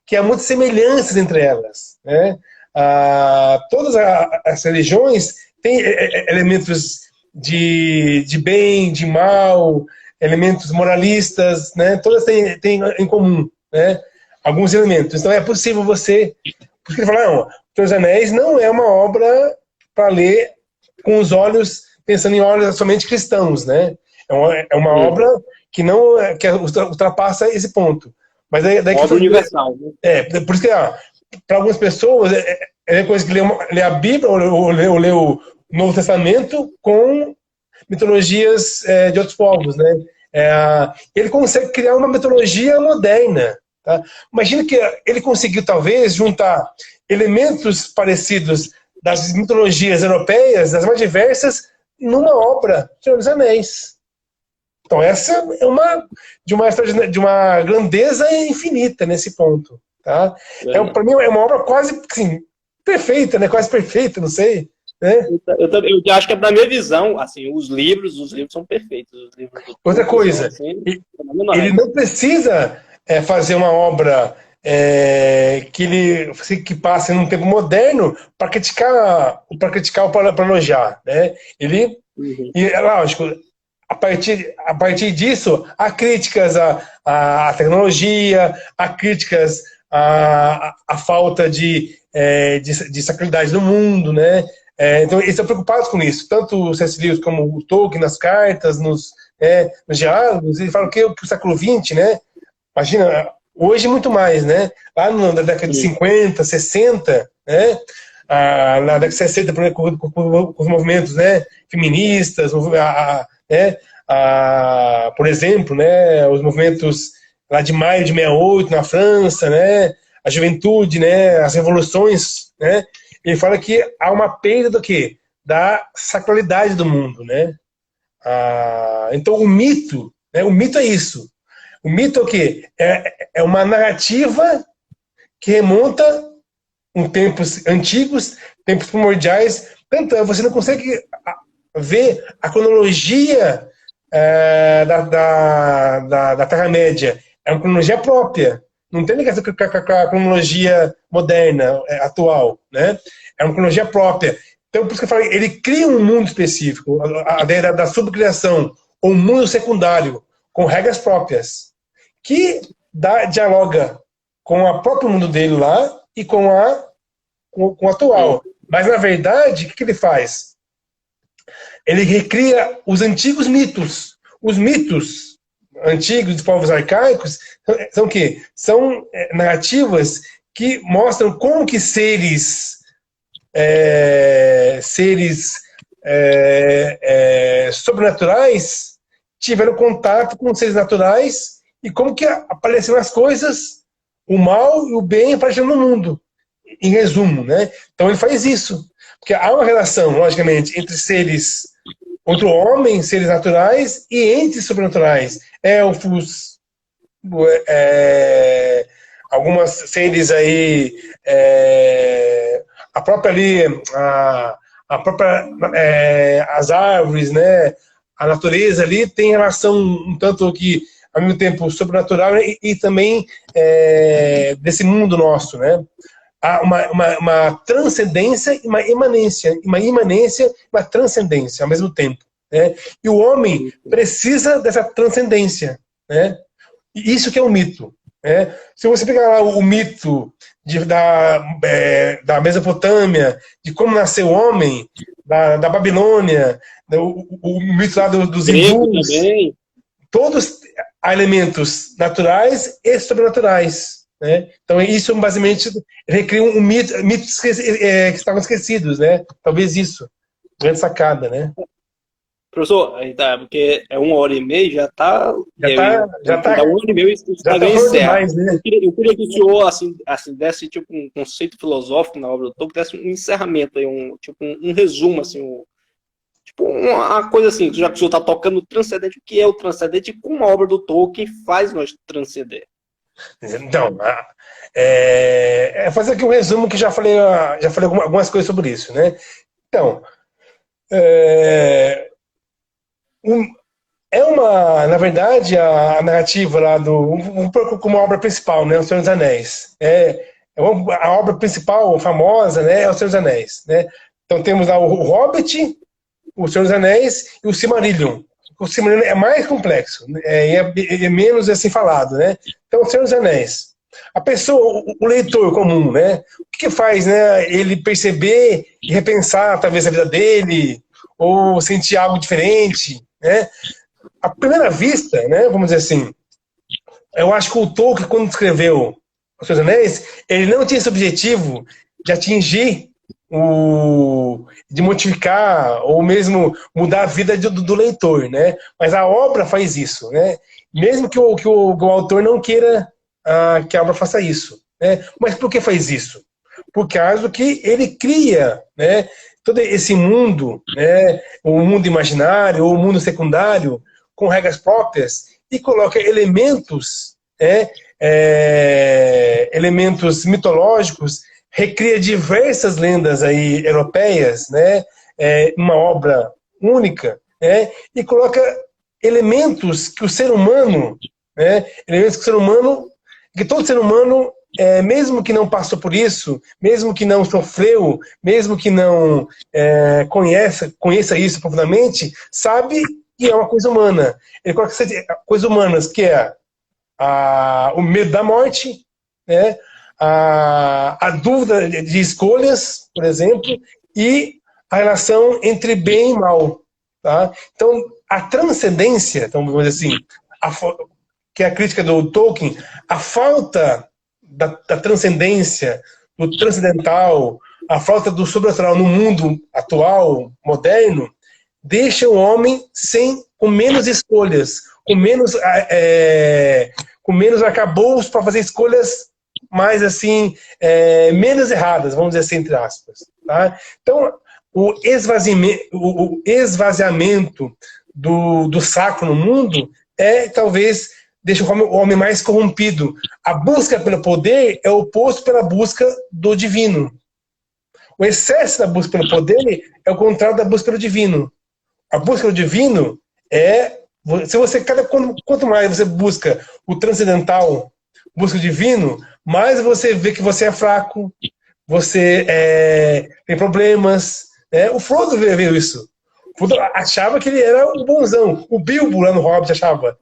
que há muitas semelhanças entre elas. Né? Todas as religiões têm elementos de bem, de mal, elementos moralistas, né? Todas têm em comum, né? Alguns elementos. Então é possível você... Por isso que ele fala, não, O Senhor dos Anéis não é uma obra para ler com os olhos, pensando em olhos somente cristãos, né? É uma obra que não que ultrapassa esse ponto. Mas daí que obra universal. Né? Por isso que para algumas pessoas é coisa que lê a Bíblia ou lê o Novo Testamento com mitologias de outros povos, né? Ele consegue criar uma mitologia moderna. Tá? Imagina que ele conseguiu, talvez, juntar elementos parecidos das mitologias europeias, das mais diversas, numa obra, Senhor dos Anéis. Então, essa é de uma grandeza infinita nesse ponto. Tá? Para mim, é uma obra quase assim, perfeita, né? Quase perfeita, não sei. Né? Eu acho que, na minha visão, assim, os livros são perfeitos. Os livros Outra coisa, ele não precisa fazer uma obra que passe num tempo moderno para criticar ou para elogiar, né? E é lógico, a partir disso, há críticas à tecnologia, há críticas à falta de sacralidade do mundo, né? Então eles estão preocupados com isso, tanto o C.S. Lewis como o Tolkien nas cartas, nos diálogos. Eles falam que o século XX, né? Imagina, hoje muito mais, né? Lá na década de 50, 60, né? Na década de 60, com os movimentos, né, feministas, por exemplo, né, os movimentos lá de maio de 68 na França, né, a juventude, né, as revoluções, né? Ele fala que há uma perda do quê? Da sacralidade do mundo, né? Então o mito é isso. O mito é o quê? É uma narrativa que remonta em tempos antigos, tempos primordiais. Tanto você não consegue ver a cronologia da Terra-média. É uma cronologia própria. Não tem ligação com a cronologia moderna, atual, né? É uma cronologia própria. Então, por isso que eu falei, ele cria um mundo específico, a ideia da subcriação, ou um mundo secundário, com regras próprias, que dialoga com o próprio mundo dele lá e com o atual. Mas, na verdade, o que ele faz? Ele recria os antigos mitos. Os mitos antigos dos povos arcaicos são o quê? São narrativas que mostram como que seres sobrenaturais tiveram contato com seres naturais e como que apareceram as coisas, o mal e o bem aparecendo no mundo, em resumo, né? Então ele faz isso, porque há uma relação, logicamente, entre o homem, seres naturais, e entre sobrenaturais, elfos, algumas seres aí, a própria ali, as árvores, né? A natureza ali tem relação um tanto que ao mesmo tempo sobrenatural e também desse mundo nosso, né? Há uma transcendência e uma imanência, uma transcendência ao mesmo tempo, né? E o homem precisa dessa transcendência, né? E isso que é o mito, né? Se você pegar lá o mito da Mesopotâmia, de como nasceu o homem, da Babilônia, o mito lá dos hindus, todos há elementos naturais e sobrenaturais, né? Então isso basicamente recria mitos que estavam esquecidos, né? Talvez isso, grande sacada, né? Professor, porque é 1h30, já tá 1h30 está demais, né? Eu queria que o senhor assim desse tipo um conceito filosófico na obra do Tolkien, desse um encerramento aí, um resumo assim, uma coisa assim, já que o senhor está tocando o transcendente, o que é o transcendente e como a obra do Tolkien faz nós transcender? Então, fazer aqui um resumo que já falei algumas coisas sobre isso, né? Então, na verdade, a narrativa lá um pouco como a obra principal, né? O Senhor dos Anéis. A obra principal, famosa, né? É o Senhor dos Anéis, né? Então temos lá o Hobbit, o Senhor dos Anéis e o Silmarillion. o Silmarillion é mais complexo, é menos assim falado, né? Então, o Senhor dos Anéis. A pessoa, o leitor comum, né? O que faz, né? Ele perceber e repensar, talvez, a vida dele, ou sentir algo diferente, né? À primeira vista, né? Vamos dizer assim, eu acho que o Tolkien, quando escreveu Os Seus Anéis, ele não tinha esse objetivo de atingir de modificar ou mesmo mudar a vida do leitor, né? Mas a obra faz isso, né? Mesmo que o autor não queira que a obra faça isso, né? Mas por que faz isso? Por causa que ele cria, né? Todo esse mundo, né? O mundo imaginário ou o mundo secundário com regras próprias e coloca elementos, elementos mitológicos, recria diversas lendas aí europeias, né? Uma obra única, né? E coloca elementos que o ser humano, né? Elementos que o ser humano, que todo ser humano, mesmo que não passou por isso, mesmo que não sofreu, mesmo que não conheça isso profundamente, sabe que é uma coisa humana. Ele coloca coisas humanas, que é o medo da morte, né? A dúvida de escolhas, por exemplo, e a relação entre bem e mal. Tá? Então, a transcendência, então, vamos dizer assim, que é a crítica do Tolkien, a falta da transcendência, do transcendental, a falta do sobrenatural no mundo atual, moderno, deixa o homem com menos escolhas, com menos arcabouços para fazer escolhas mais assim, menos erradas, vamos dizer assim, entre aspas. Tá? Então, o esvaziamento do sacro no mundo talvez deixa o homem mais corrompido. A busca pelo poder é oposto pela busca do divino. O excesso da busca pelo poder é o contrário da busca pelo divino. A busca pelo divino quanto mais você busca o transcendental, busca o divino, mais você vê que você é fraco, você tem problemas. O Frodo viu isso. O Frodo achava que ele era o bonzão. O Bilbo lá no Hobbit achava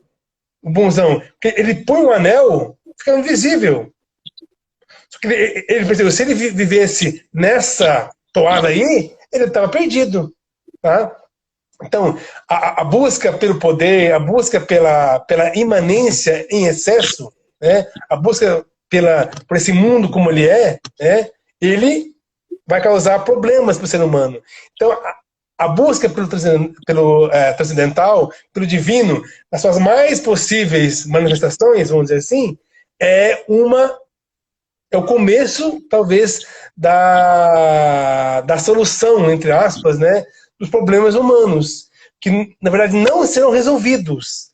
o bonzão. Porque ele põe um anel, fica invisível. Só que ele percebeu, se ele vivesse nessa toada aí, ele estava perdido. Tá? Então, a busca pelo poder, a busca pela imanência em excesso, né? A busca por esse mundo como ele ele vai causar problemas para o ser humano. Então, a busca pelo transcendental, pelo divino, nas suas mais possíveis manifestações, vamos dizer assim, é o começo, talvez, da solução, entre aspas, né, dos problemas humanos, que, na verdade, não serão resolvidos.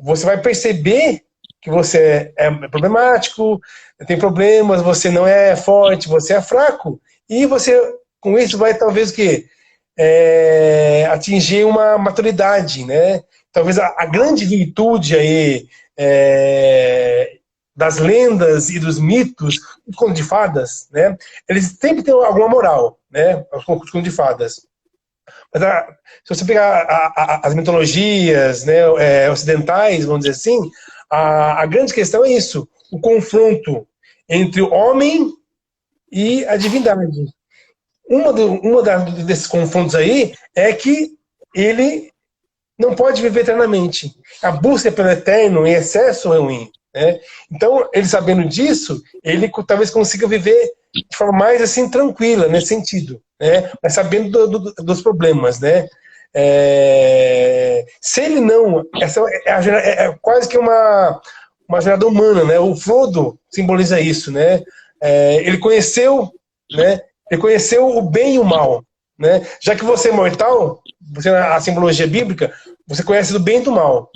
Você vai perceber que você é problemático, tem problemas, você não é forte, você é fraco, e você, com isso, vai, talvez, o quê? Atingir uma maturidade, né? Talvez a grande virtude aí das lendas e dos mitos, os contos de fadas, né? Eles sempre têm alguma moral, né? Os contos de fadas. Mas se você pegar as mitologias, né, ocidentais, vamos dizer assim, a grande questão é isso, o confronto entre o homem e a divindade. Desses confrontos aí é que ele não pode viver eternamente. A busca pelo eterno em excesso é ruim. Né? Então, ele sabendo disso, ele talvez consiga viver de forma mais assim tranquila, nesse sentido, né? Mas sabendo dos problemas. Né? Se ele não... Essa é quase que uma jornada humana. Né? O Frodo simboliza isso. Né? Ele conheceu... Né? Ele conheceu o bem e o mal. Né? Já que você é mortal, a simbologia bíblica, você conhece do bem e do mal.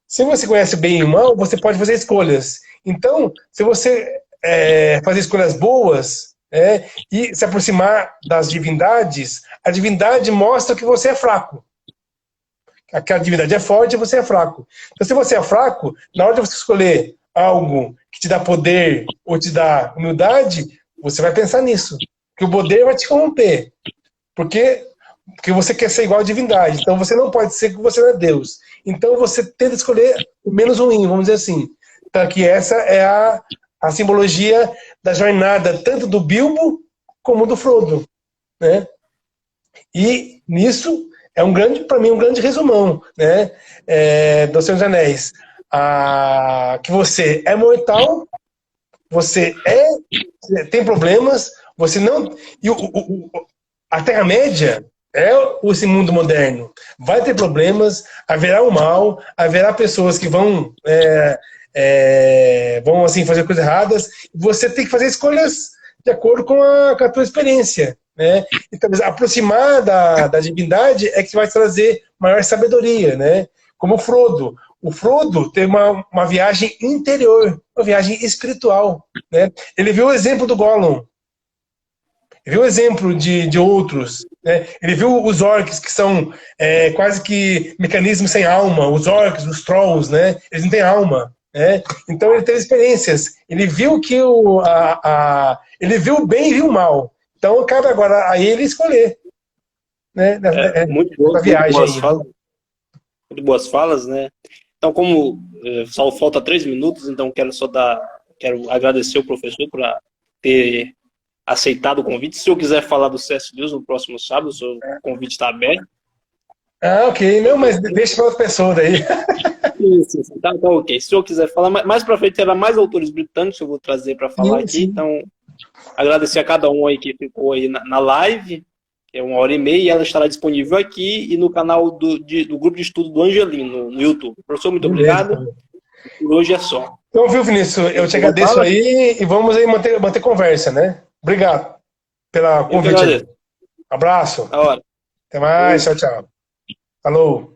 Se você conhece o bem e o mal, você pode fazer escolhas. Então, se você fazer escolhas boas e se aproximar das divindades, a divindade mostra que você é fraco. Aquela divindade é forte e você é fraco. Então, se você é fraco, na hora de você escolher algo que te dá poder ou te dá humildade, você vai pensar nisso. Porque o poder vai te corromper. Porque Porque você quer ser igual à divindade. Então você não pode ser que você não é Deus. Então você tenta escolher o menos ruim, vamos dizer assim. Então aqui essa é a simbologia da jornada, tanto do Bilbo como do Frodo, né? E nisso é para mim, um grande resumão, né? Do Senhor dos Anéis. Que você é mortal, você tem problemas, você não... E a Terra-média é esse mundo moderno. Vai ter problemas, haverá o mal, haverá pessoas que vão assim, fazer coisas erradas. Você tem que fazer escolhas de acordo com a tua experiência, né? Então, aproximar da divindade é que vai trazer maior sabedoria, né? Como o Frodo. O Frodo teve uma viagem interior, uma viagem espiritual, né? Ele viu o exemplo do Gollum. Ele viu o exemplo de outros, né? Ele viu os orcs, que são quase que mecanismos sem alma, os orcs, os trolls, né? Eles não têm alma, né? Então ele teve experiências, ele viu que ele viu o bem e viu o mal. Então cabe agora a ele escolher, né? Muito boa, viagem muito boas falas, né? Então, como só falta 3 minutos, então quero agradecer o professor por ter aceitado o convite. Se o senhor quiser falar do C.S. Lewis no próximo sábado, o seu convite está aberto. Ok. Não, mas deixa para outra pessoa daí. Sim. Tá ok. Se o senhor quiser falar, mais para frente terá mais autores britânicos que eu vou trazer para falar aqui. Sim. Então, agradecer a cada um aí que ficou aí na live, que é 1h30, e ela estará disponível aqui e no canal do grupo de estudo do Angelino, no YouTube. Professor, muito obrigado. Por hoje é só. Então, viu, Vinícius? Eu te agradeço aí e vamos aí manter conversa, né? Obrigado pela convite. Abraço. Da hora. Até mais. Tchau, tchau. Falou.